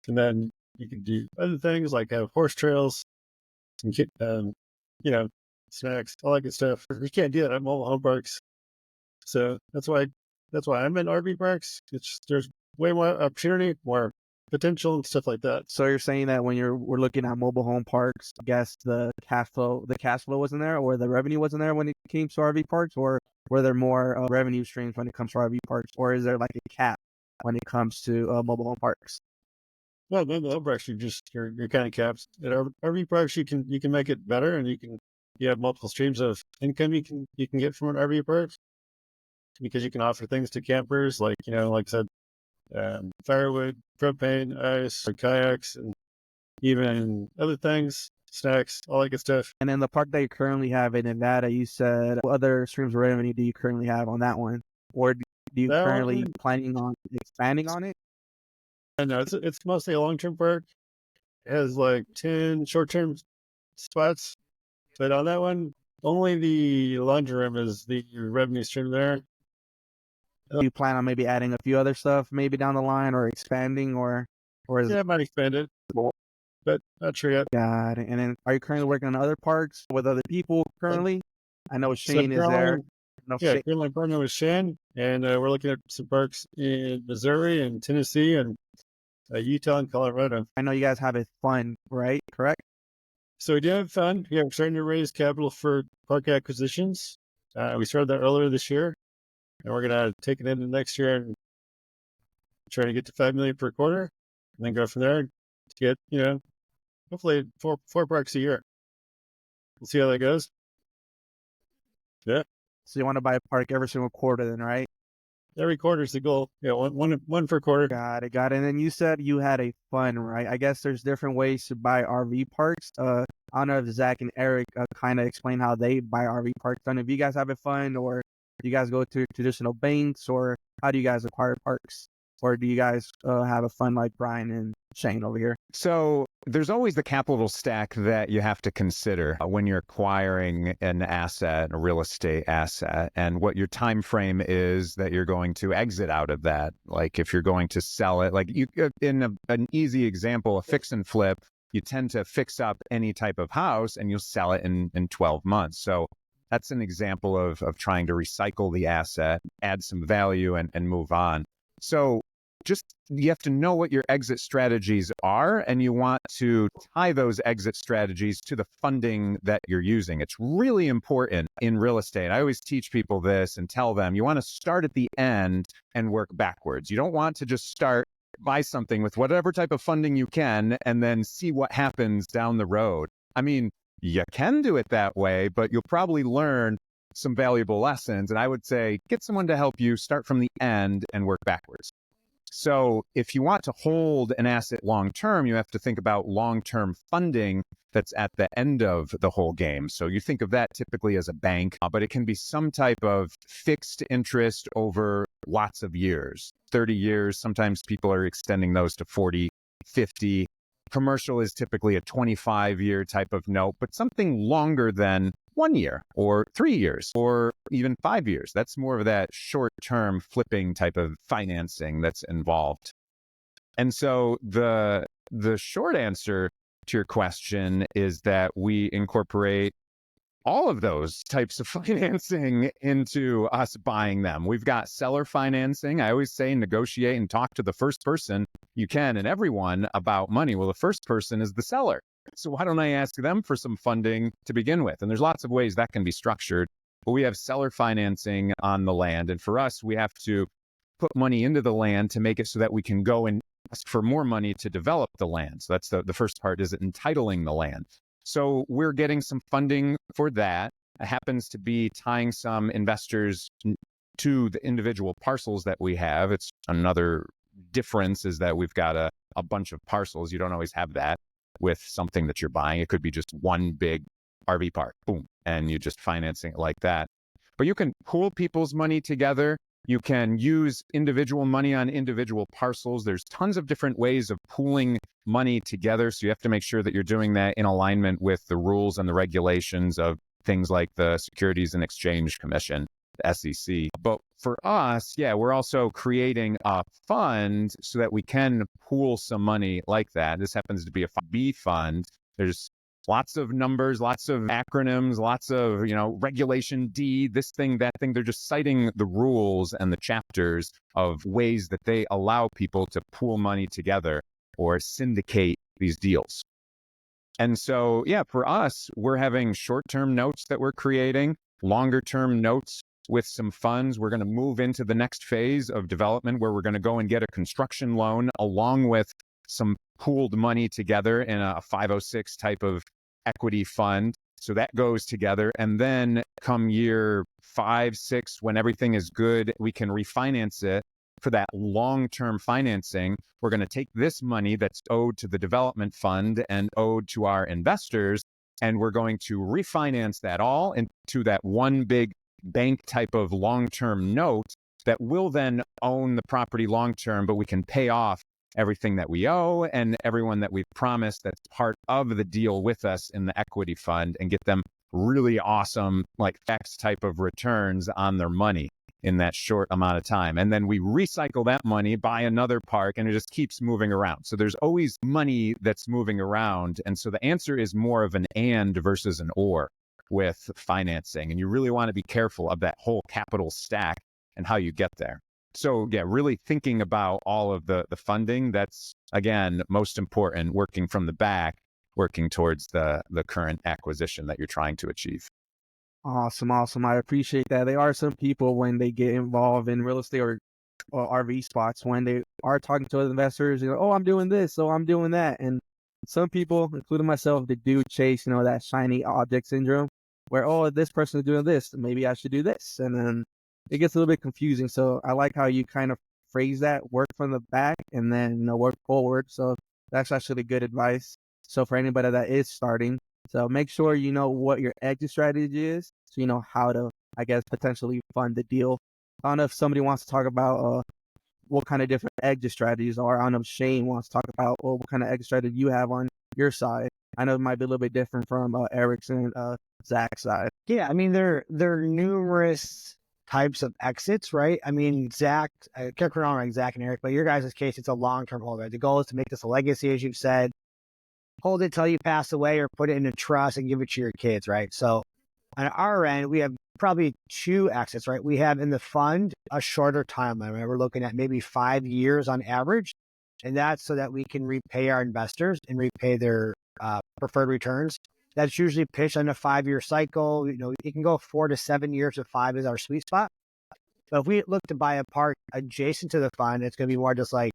And then you can do other things like have horse trails, and get, snacks, all that good stuff. You can't do that at mobile home parks. So that's why I'm in RV parks. There's way more opportunity, more potential, and stuff like that. So you're saying that when we're looking at mobile home parks, I guess the cash flow wasn't there, or the revenue wasn't there when it came to RV parks, or were there more revenue streams when it comes to RV parks, or is there like a cap when it comes to mobile home parks? Well, mobile home parks, you're kind of capped. At RV parks, you can make it better, and you have multiple streams of income you can get from an RV park. because you can offer things to campers like, like I said, firewood, propane, ice, or kayaks, and even other things, snacks, all that good stuff. And then the park that you currently have in Nevada, you said, what other streams of revenue do you currently have on that one? Or do you That currently one, planning on expanding on it? I know it's mostly a long-term park. It has like 10 short-term spots, but on that one, only the laundry room is the revenue stream there. Do you plan on maybe adding a few other stuff maybe down the line or expanding or is Yeah, I might expand it, but not sure yet. God? And then are you currently working on other parks with other people currently? I know So Shane is there. currently I'm partnering with Shan, and we're looking at some parks in Missouri and Tennessee and Utah and Colorado. I know you guys have a fund, right? Correct? So we do have fun. Yeah, we're starting to raise capital for park acquisitions. We started that earlier this year, and we're going to take it into next year and try to get to $5 million per quarter, and then go from there to get, hopefully four parks a year. We'll see how that goes. Yeah. So you want to buy a park every single quarter then, right? Every quarter is the goal. Yeah, one per quarter. Got it. And then you said you had a fund, right? I guess there's different ways to buy RV parks. I don't know if Zach and Eric kind of explain how they buy RV parks. I don't know if you guys have a fund or do you guys go to traditional banks or how do you guys acquire parks? Or do you guys have a fund like Brian and Shane over here? So there's always the capital stack that you have to consider when you're acquiring an asset, a real estate asset, and what your time frame is that you're going to exit out of that. Like if you're going to sell it, like you in an easy example, a fix and flip, you tend to fix up any type of house and you'll sell it in 12 months. So that's an example of trying to recycle the asset, add some value and move on. So you have to know what your exit strategies are, and you want to tie those exit strategies to the funding that you're using. It's really important in real estate. I always teach people this and tell them you want to start at the end and work backwards. You don't want to just buy something with whatever type of funding you can and then see what happens down the road. I mean, you can do it that way, but you'll probably learn some valuable lessons. And I would say get someone to help you start from the end and work backwards. So if you want to hold an asset long-term, you have to think about long-term funding that's at the end of the whole game. So you think of that typically as a bank, but it can be some type of fixed interest over lots of years, 30 years. Sometimes people are extending those to 40, 50. Commercial is typically a 25-year type of note, but something longer than 1 year or 3 years or even 5 years. That's more of that short-term flipping type of financing that's involved. And so the short answer to your question is that we incorporate all of those types of financing into us buying them. We've got seller financing. I always say negotiate and talk to the first person you can and everyone about money. Well, the first person is the seller. So why don't I ask them for some funding to begin with? And there's lots of ways that can be structured. But we have seller financing on the land. And for us, we have to put money into the land to make it so that we can go and ask for more money to develop the land. So that's the first part, is entitling the land. So we're getting some funding for that. It happens to be tying some investors to the individual parcels that we have. It's another difference is that we've got a bunch of parcels. You don't always have that with something that you're buying. It could be just one big RV park, boom, and you're just financing it like that. But you can pool people's money together. You can use individual money on individual parcels. There's tons of different ways of pooling money together. So you have to make sure that you're doing that in alignment with the rules and the regulations of things like the Securities and Exchange Commission, the SEC. But for us, we're also creating a fund so that we can pool some money like that. This happens to be a B fund. There's lots of numbers, lots of acronyms, lots of, regulation D, this thing, that thing. They're just citing the rules and the chapters of ways that they allow people to pool money together or syndicate these deals. And so, for us, we're having short-term notes that we're creating, longer-term notes with some funds. We're going to move into the next phase of development where we're going to go and get a construction loan along with some pooled money together in a 506 type of equity fund So that goes together. And then come year 5, 6, when everything is good, we can refinance it for that long-term financing. We're going to take this money that's owed to the development fund and owed to our investors, and we're going to refinance that all into that one big bank type of long-term note that will then own the property long-term, but we can pay off everything that we owe and everyone that we've promised that's part of the deal with us in the equity fund, and get them really awesome, like X type of returns on their money in that short amount of time. And then we recycle that money, buy another park, and it just keeps moving around. So there's always money that's moving around. And so the answer is more of an and versus an or with financing. And you really want to be careful of that whole capital stack and how you get there. So yeah, really thinking about all of the funding, that's, again, most important, working from the back, working towards the current acquisition that you're trying to achieve. Awesome. I appreciate that. There are some people when they get involved in real estate or RV spots, when they are talking to other investors, oh, I'm doing this, so I'm doing that. And some people, including myself, they do chase, that shiny object syndrome where, oh, this person is doing this, maybe I should do this. And then it gets a little bit confusing. So I like how you kind of phrase that, work from the back and then, work forward. So that's actually good advice. So for anybody that is starting, so make sure you know what your exit strategy is, so you know how to, I guess, potentially fund the deal. I don't know if somebody wants to talk about what kind of different exit strategies are. I don't know if Shane wants to talk about what kind of exit strategy you have on your side. I know it might be a little bit different from Eric's and Zach's side. Yeah, I mean, there are numerous types of exits, right? I mean, Zach, I can't remember like Zach and Eric, but your guys' case, it's a long-term hold. Right? The goal is to make this a legacy, as you've said. Hold it till you pass away or put it in a trust and give it to your kids, right? So on our end, we have probably 2 exits, right? We have in the fund a shorter timeline, right? We're looking at maybe 5 years on average. And that's so that we can repay our investors and repay their preferred returns. That's usually pitched on a 5-year cycle. It can go 4 to 7 years, if 5 is our sweet spot. But if we look to buy a park adjacent to the fund, it's going to be more just like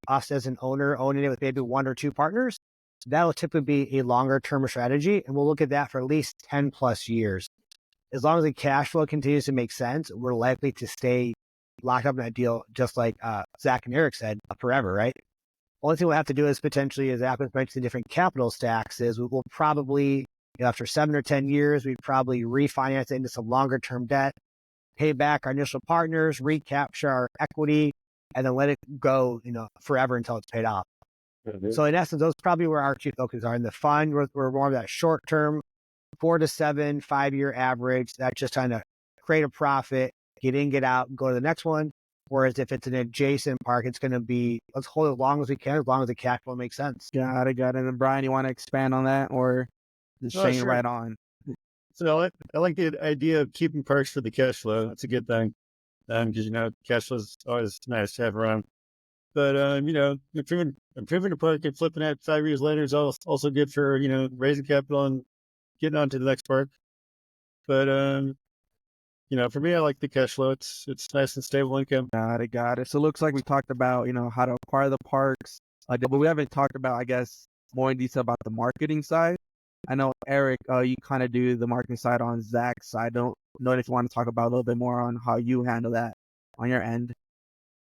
us as an owner owning it with maybe 1 or 2 partners. That'll typically be a longer term strategy, and we'll look at that for at least 10 plus years. As long as the cash flow continues to make sense, we're likely to stay locked up in that deal, just like Zach and Eric said, forever, right? Only thing we'll have to do is potentially, as Zach was mentioning, the different capital stacks, is we'll probably, after 7 or 10 years, we'd probably refinance it into some longer term debt, pay back our initial partners, recapture our equity, and then let it go, forever until it's paid off. So in essence, those are probably where our 2 focuses are. In the fund, we're more of that short term, 4 to 7, 5-year average. That's just trying to create a profit, get in, get out, go to the next one. Whereas if it's an adjacent park, it's going to be, let's hold it as long as we can, as long as the cash flow makes sense. Got it. And then Brian, you want to expand on that, or just Shane Sure. right on? So I like the idea of keeping parks for the cash flow. That's a good thing. Because, cash flow is always nice to have around. But, improving the park and flipping it 5 years later is also good for, raising capital and getting on to the next park. But, for me, I like the cash flow. It's nice and stable income. Got it. So it looks like we talked about, how to acquire the parks, but we haven't talked about, I guess, more in detail about the marketing side. I know, Eric, you kind of do the marketing side on Zach's side. I don't know if you want to talk about a little bit more on how you handle that on your end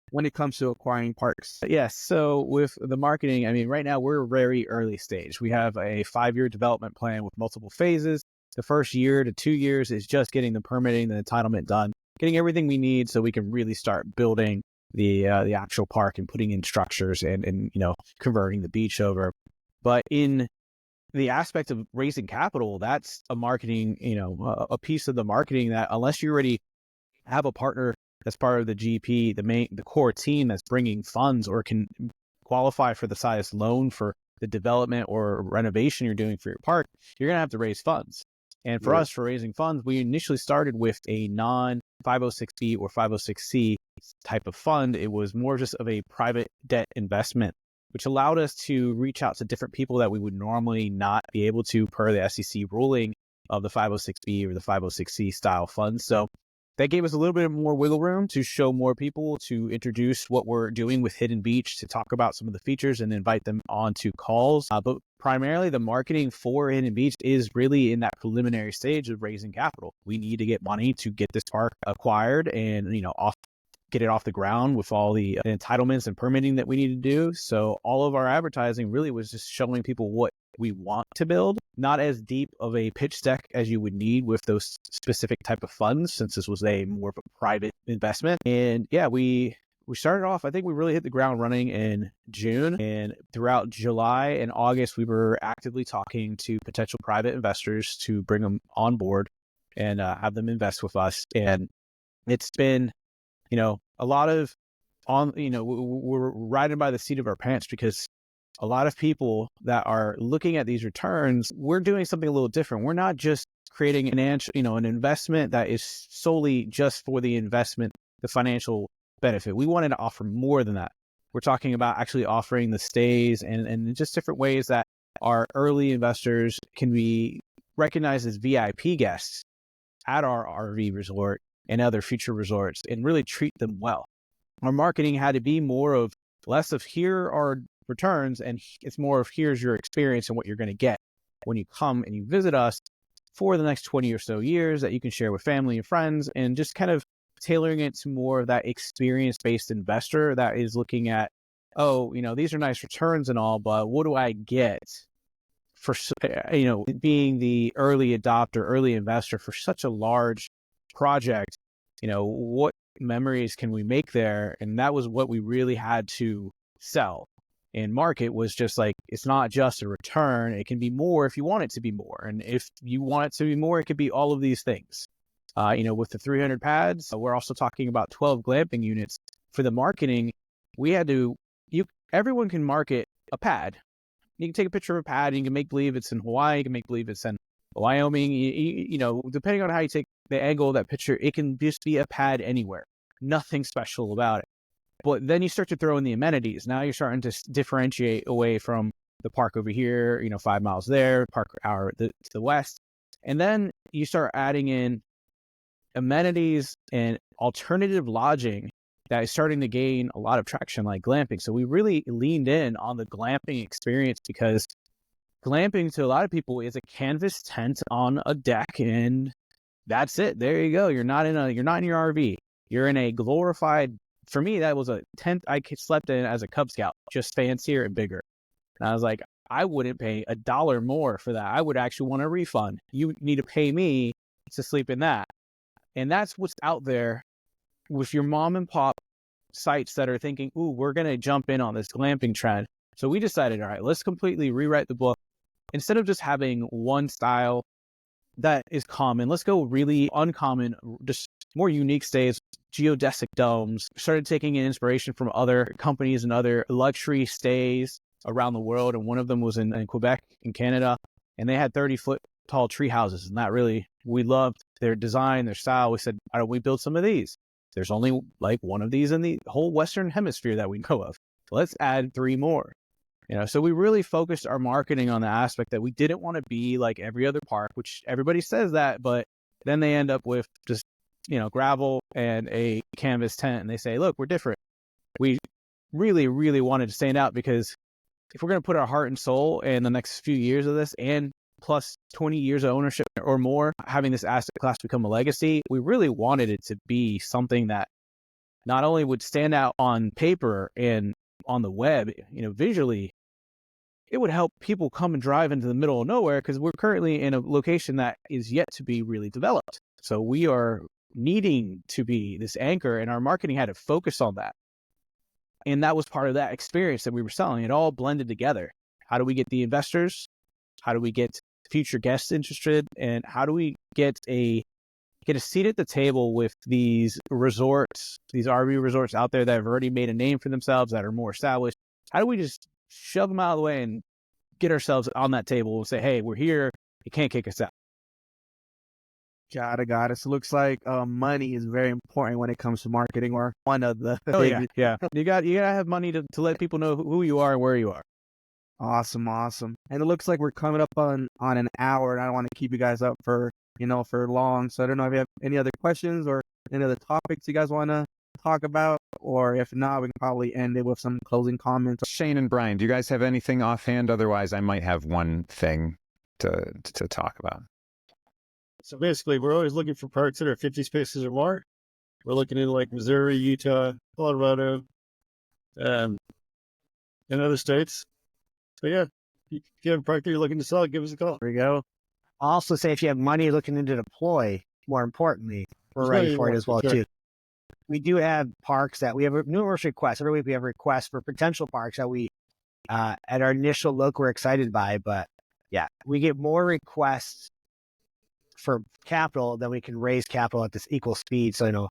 when it comes to acquiring parks. Yes. So with the marketing, I mean, right now we're very early stage. We have a 5-year development plan with multiple phases. The first year to 2 years is just getting the permitting, the entitlement done, getting everything we need so we can really start building the actual park and putting in structures and converting the beach over. But in the aspect of raising capital, that's a marketing, a piece of the marketing that unless you already have a partner that's part of the GP, the core team that's bringing funds or can qualify for the size loan for the development or renovation you're doing for your park, you're going to have to raise funds. And for us, for raising funds, we initially started with a non-506B or 506C type of fund. It was more just of a private debt investment, which allowed us to reach out to different people that we would normally not be able to per the SEC ruling of the 506B or the 506C style funds. So that gave us a little bit more wiggle room to show more people, to introduce what we're doing with Hidden Beach, to talk about some of the features and invite them onto calls. But primarily the marketing for Hidden Beach is really in that preliminary stage of raising capital. We need to get money to get this park acquired and, get it off the ground with all the entitlements and permitting that we need to do. So all of our advertising really was just showing people what we want to build, not as deep of a pitch deck as you would need with those specific type of funds, since this was a more of a private investment. And yeah, we started off, I think we really hit the ground running in June, and throughout July and August, we were actively talking to potential private investors to bring them on board and have them invest with us. And it's been, a lot of we're riding by the seat of our pants, because a lot of people that are looking at these returns, we're doing something a little different. We're not just creating an investment that is solely just for the investment, the financial benefit. We wanted to offer more than that. We're talking about actually offering the stays and just different ways that our early investors can be recognized as VIP guests at our RV resort and other future resorts, and really treat them well. Our marketing had to be less of here are returns, and it's more of here's your experience and what you're going to get when you come and you visit us for the next 20 or so years, that you can share with family and friends, and just kind of tailoring it to more of that experience-based investor that is looking at, these are nice returns and all, but what do I get for, being the early adopter, early investor for such a large project? What memories can we make there? And that was what we really had to sell and market, was just like, it's not just a return. It can be more if you want it to be more. And if you want it to be more, it could be all of these things. With the 300 pads, we're also talking about 12 glamping units. For the marketing, we had to, everyone can market a pad. You can take a picture of a pad and you can make believe it's in Hawaii. You can make believe it's in Wyoming. Depending on how you take the angle of that picture, it can just be a pad anywhere. Nothing special about it. But then you start to throw in the amenities. Now you're starting to differentiate away from the park over here, 5 miles there, park hour to the west. And then you start adding in amenities and alternative lodging that is starting to gain a lot of traction, like glamping. So we really leaned in on the glamping experience, because glamping to a lot of people is a canvas tent on a deck, and that's it. There you go. You're not in your RV. You're in a glorified, for me, that was a tent I slept in as a Cub Scout, just fancier and bigger. And I was like, I wouldn't pay $1 more for that. I would actually want a refund. You need to pay me to sleep in that. And that's what's out there with your mom and pop sites that are thinking, ooh, we're going to jump in on this glamping trend. So we decided, all right, let's completely rewrite the book. Instead of just having one style that is common, let's go really uncommon, just more unique stays, geodesic domes. Started taking an inspiration from other companies and other luxury stays around the world. And one of them was in Quebec, in Canada. And they had 30-foot tall tree houses. And that really, we loved their design, their style. We said, why don't we build some of these? There's only like one of these in the whole Western hemisphere that we know of. Let's add 3 more. So we really focused our marketing on the aspect that we didn't want to be like every other park, which everybody says that, but then they end up with just, gravel and a canvas tent, and they say, look, we're different. We really, really wanted to stand out, because if we're going to put our heart and soul in the next few years of this, and plus 20 years of ownership or more, having this asset class become a legacy, we really wanted it to be something that not only would stand out on paper and on the web, visually, it would help people come and drive into the middle of nowhere, because we're currently in a location that is yet to be really developed. So we are needing to be this anchor, and our marketing had to focus on that. And that was part of that experience that we were selling. It all blended together. How do we get the investors? How do we get future guests interested? And how do we get a seat at the table with these resorts, these RV resorts out there that have already made a name for themselves, that are more established? How do we just shove them out of the way and get ourselves on that table and say, hey, we're here. You can't kick us out. Got it. So looks like money is very important when it comes to marketing, or one of the. Oh yeah. You got to have money to let people know who you are and where you are. Awesome. And it looks like we're coming up on an hour, and I don't want to keep you guys up for long. So I don't know if you have any other questions or any other topics you guys want to talk about? Or if not, we can probably end it with some closing comments. Shane and Brian, do you guys have anything offhand? Otherwise, I might have one thing to talk about. So basically, we're always looking for parks that are 50 spaces or more. We're looking into like Missouri, Utah, Colorado, and other states. So yeah, if you have a park that you're looking to sell, give us a call. There we go. Also say if you have money looking to deploy, more importantly, we're ready for it as well too. We do have parks that we have numerous requests. Every week we have requests for potential parks that we, at our initial look, we're excited by. But yeah, we get more requests for capital than we can raise capital at this equal speed. So,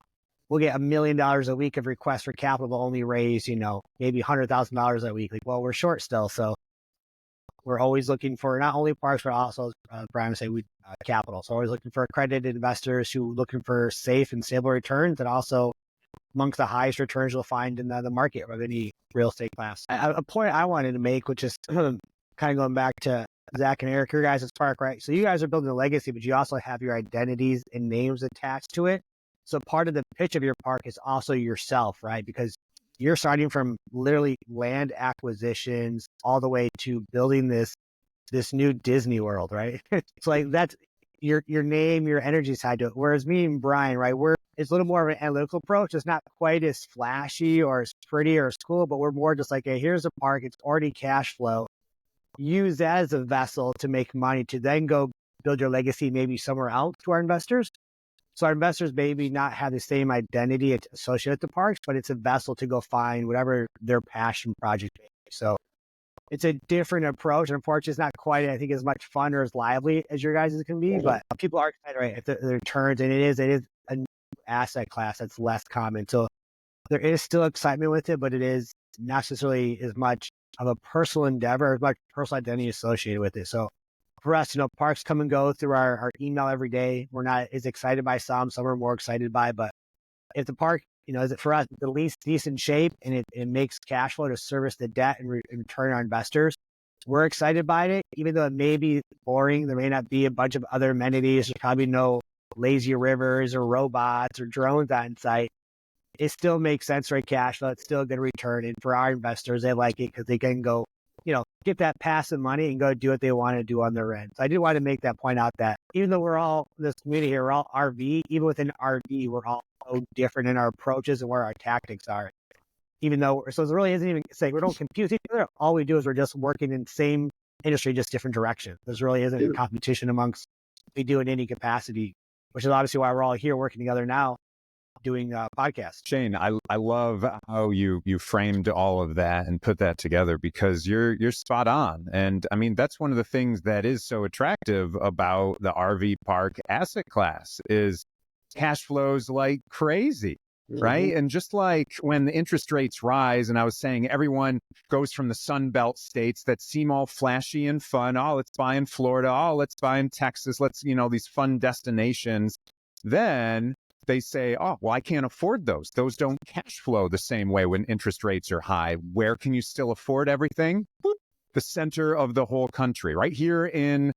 we'll get $1 million a week of requests for capital, but only raise, maybe $100,000 a week. Like, well, we're short still. So we're always looking for not only parks, but also, Brian would say, capital. So always looking for accredited investors who are looking for safe and stable returns, and also amongst the highest returns you'll find in the market of any real estate class. A point I wanted to make, which is kind of going back to Zach and Eric, your guys' park, right? So you guys are building a legacy, but you also have your identities and names attached to it. So part of the pitch of your park is also yourself, right? Because you're starting from literally land acquisitions all the way to building this new Disney World, right? It's like that's your name, your energy side to it. Whereas me and Brian, right, it's a little more of an analytical approach. It's not quite as flashy or as pretty or as cool, but we're more just like, hey, here's a park. It's already cash flow. Use that as a vessel to make money to then go build your legacy maybe somewhere else to our investors. So our investors maybe not have the same identity associated with the parks, but it's a vessel to go find whatever their passion project is. So it's a different approach. And unfortunately, it's not quite, I think, as much fun or as lively as your guys' can be, but people are excited, right? If the returns, and it is a new asset class that's less common. So there is still excitement with it, but it is not necessarily as much of a personal endeavor, as much personal identity associated with it. So for us, parks come and go through our email every day. We're not as excited by some are more excited by, but if the park, is it for us the least decent shape and it makes cash flow to service the debt and return our investors, we're excited by it. Even though it may be boring, there may not be a bunch of other amenities. There's probably no lazy rivers or robots or drones on site. It still makes sense for cash flow. It's still a good return. And for our investors, they like it because they can go, get that passive money and go do what they want to do on their end. So I did want to make that point out that even though we're all, this community here, we're all RV, even within RV, we're all so different in our approaches and where our tactics are. Even though, so it really isn't even saying we don't confuse each other. All we do is we're just working in the same industry, just different directions. There really isn't a competition amongst we do in any capacity, which is obviously why we're all here working together now, doing podcasts. Shane, I love how you framed all of that and put that together, because you're spot on. And I mean, that's one of the things that is so attractive about the RV park asset class is cash flows like crazy, right? And just like when the interest rates rise, and I was saying everyone goes from the Sun Belt states that seem all flashy and fun. Oh, let's buy in Florida. Oh, let's buy in Texas. Let's, these fun destinations. Then they say, oh, well, I can't afford those. Those don't cash flow the same way when interest rates are high. Where can you still afford everything? Boop. The center of the whole country, right here in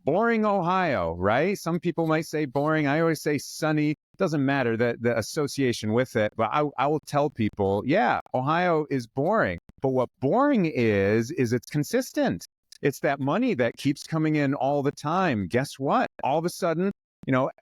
boring Ohio, right? Some people might say boring. I always say sunny. Doesn't matter the association with it. But I will tell people, yeah, Ohio is boring. But what boring is it's consistent. It's that money that keeps coming in all the time. Guess what? All of a sudden,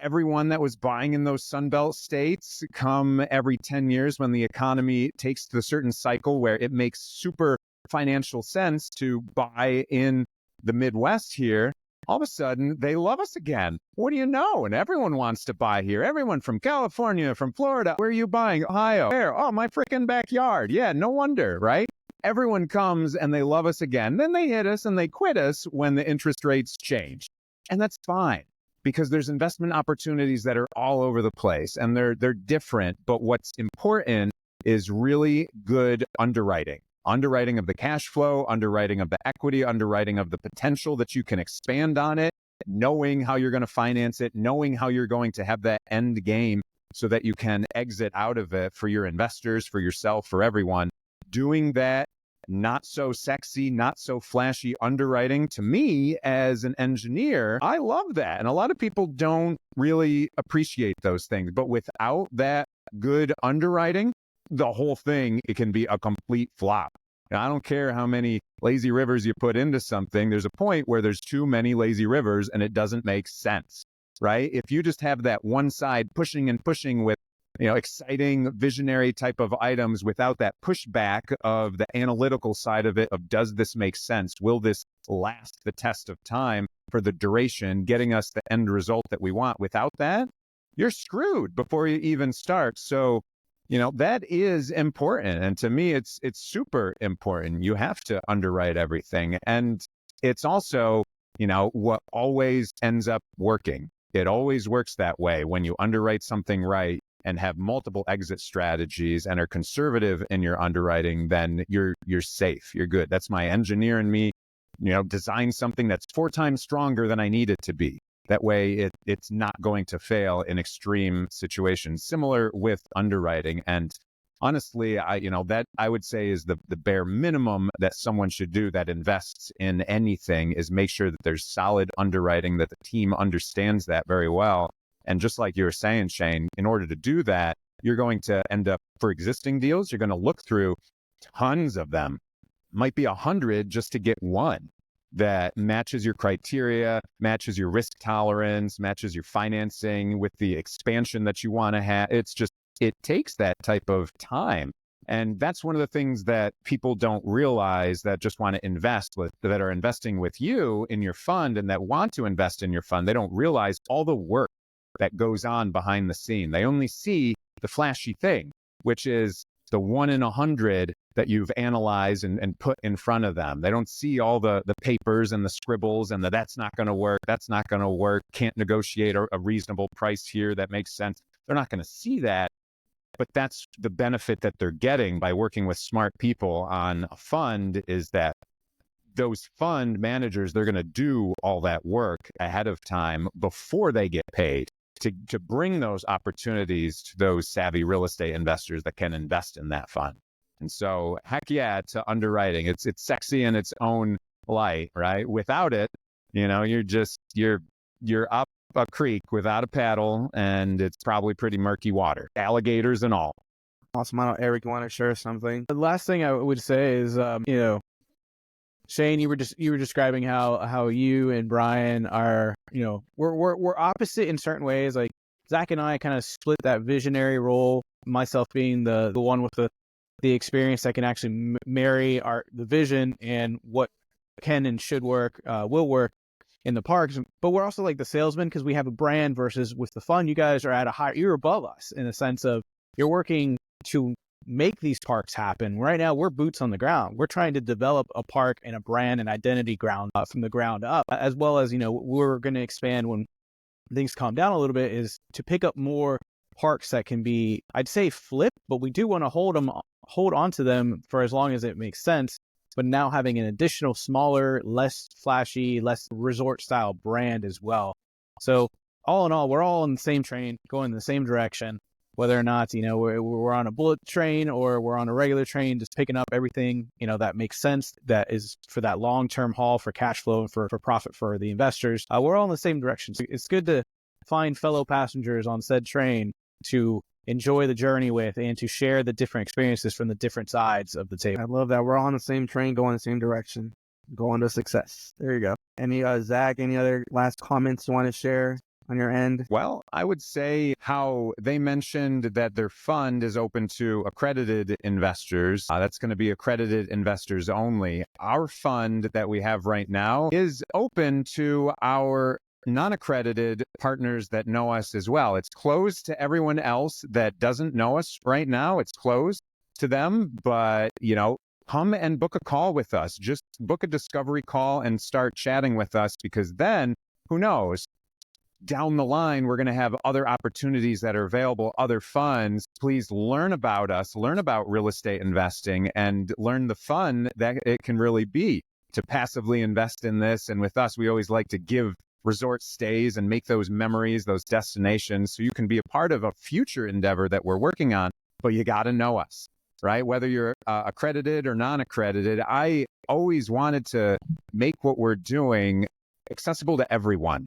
everyone that was buying in those Sunbelt states come every 10 years when the economy takes to a certain cycle where it makes super financial sense to buy in the Midwest here. All of a sudden, they love us again. What do you know? And everyone wants to buy here. Everyone from California, from Florida. Where are you buying? Ohio. Where? Oh, my freaking backyard. Yeah, no wonder, right? Everyone comes and they love us again. Then they hit us and they quit us when the interest rates change. And that's fine, because there's investment opportunities that are all over the place and they're different. But what's important is really good underwriting of the cash flow, underwriting of the equity, underwriting of the potential that you can expand on it, knowing how you're going to finance it, knowing how you're going to have that end game so that you can exit out of it for your investors, for yourself, for everyone. Doing that not so sexy, not so flashy underwriting. To me, as an engineer, I love that. And a lot of people don't really appreciate those things. But without that good underwriting, the whole thing, it can be a complete flop. And I don't care how many lazy rivers you put into something. There's a point where there's too many lazy rivers and it doesn't make sense, right? If you just have that one side pushing and pushing with, exciting visionary type of items without that pushback of the analytical side of it, of does this make sense? Will this last the test of time for the duration, getting us the end result that we want? Without that, you're screwed before you even start. So, that is important. And to me, it's super important. You have to underwrite everything. And it's also, what always ends up working. It always works that way. When you underwrite something right and have multiple exit strategies and are conservative in your underwriting, then you're safe. You're good. That's my engineer and me, design something that's 4 times stronger than I need it to be. That way it's not going to fail in extreme situations. Similar with underwriting. And honestly, that I would say is the bare minimum that someone should do that invests in anything, is make sure that there's solid underwriting, that the team understands that very well. And just like you were saying, Shane, in order to do that, you're going to end up, for existing deals, you're going to look through tons of them. Might be 100 just to get one that matches your criteria, matches your risk tolerance, matches your financing with the expansion that you want to have. It takes that type of time. And that's one of the things that people don't realize that just want to invest with, that are investing with you in your fund and that want to invest in your fund. They don't realize all the work that goes on behind the scene. They only see the flashy thing, which is the 1 in 100 that you've analyzed and put in front of them. They don't see all the papers and the scribbles and that's not going to work. That's not going to work. Can't negotiate a reasonable price here that makes sense. They're not going to see that. But that's the benefit that they're getting by working with smart people on a fund, is that those fund managers, they're going to do all that work ahead of time before they get paid to bring those opportunities to those savvy real estate investors that can invest in that fund. And so, heck yeah, to underwriting. It's sexy in its own light, right? Without it, you're up a creek without a paddle, and it's probably pretty murky water, alligators and all. Awesome. I know, Eric, you want to share something? The last thing I would say is, Shane, you were describing how you and Brian are, we're opposite in certain ways. Like Zach and I kind of split that visionary role, myself being the one with the experience that can actually marry the vision and what can and should work, will work in the parks. But we're also like the salesman, because we have a brand, versus with the fund, you guys are you're above us in the sense of you're working to make these parks happen. Right now, we're boots on the ground. We're trying to develop a park and a brand and identity from the ground up, as well as, we're going to expand when things calm down a little bit, is to pick up more parks that can be, I'd say, flip, but we do want to hold on to them for as long as it makes sense. But now having an additional smaller, less flashy, less resort style brand as well. So all in all, we're all in the same train, going in the same direction. Whether or not, we're on a bullet train or we're on a regular train, just picking up everything, that makes sense, that is for that long-term haul, for cash flow, and for profit for the investors. We're all in the same direction. So it's good to find fellow passengers on said train to enjoy the journey with and to share the different experiences from the different sides of the table. I love that. We're all on the same train, going the same direction, going to success. There you go. Any, Zach, any other last comments you want to share on your end? Well, I would say how they mentioned that their fund is open to accredited investors. That's going to be accredited investors only. Our fund that we have right now is open to our non-accredited partners that know us as well. It's closed to everyone else that doesn't know us right now. It's closed to them, but, come and book a call with us. Just book a discovery call and start chatting with us, because then, who knows? Down the line, we're going to have other opportunities that are available, other funds. Please learn about us, learn about real estate investing, and learn the fun that it can really be to passively invest in this. And with us, we always like to give resort stays and make those memories, those destinations, so you can be a part of a future endeavor that we're working on, but you got to know us. right? Whether you're accredited or non-accredited, I always wanted to make what we're doing accessible to everyone.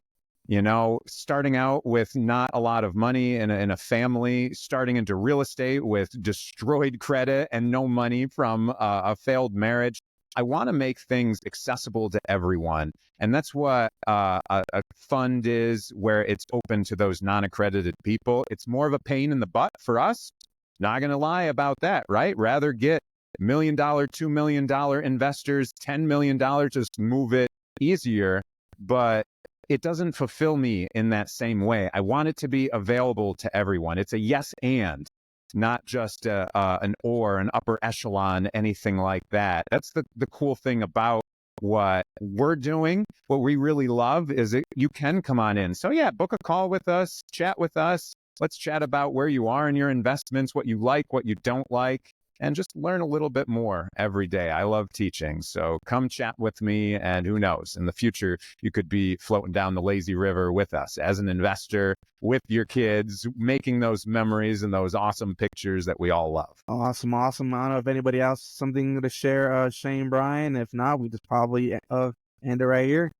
You know, starting out with not a lot of money in a family, starting into real estate with destroyed credit and no money from a failed marriage. I want to make things accessible to everyone. And that's what a fund is, where it's open to those non-accredited people. It's more of a pain in the butt for us. Not going to lie about that, right? Rather get $1 million, $2 million investors, $10 million, just move it easier. But it doesn't fulfill me in that same way. I want it to be available to everyone. It's a yes and, not just an or, an upper echelon, anything like that. That's the cool thing about what we're doing. What we really love is that you can come on in. So yeah, book a call with us, chat with us. Let's chat about where you are in your investments, what you like, what you don't like, and just learn a little bit more every day. I love teaching. So come chat with me, and who knows, in the future, you could be floating down the lazy river with us as an investor with your kids, making those memories and those awesome pictures that we all love. Awesome. I don't know if anybody else something to share, Shane, Brian. If not, we just probably end it right here.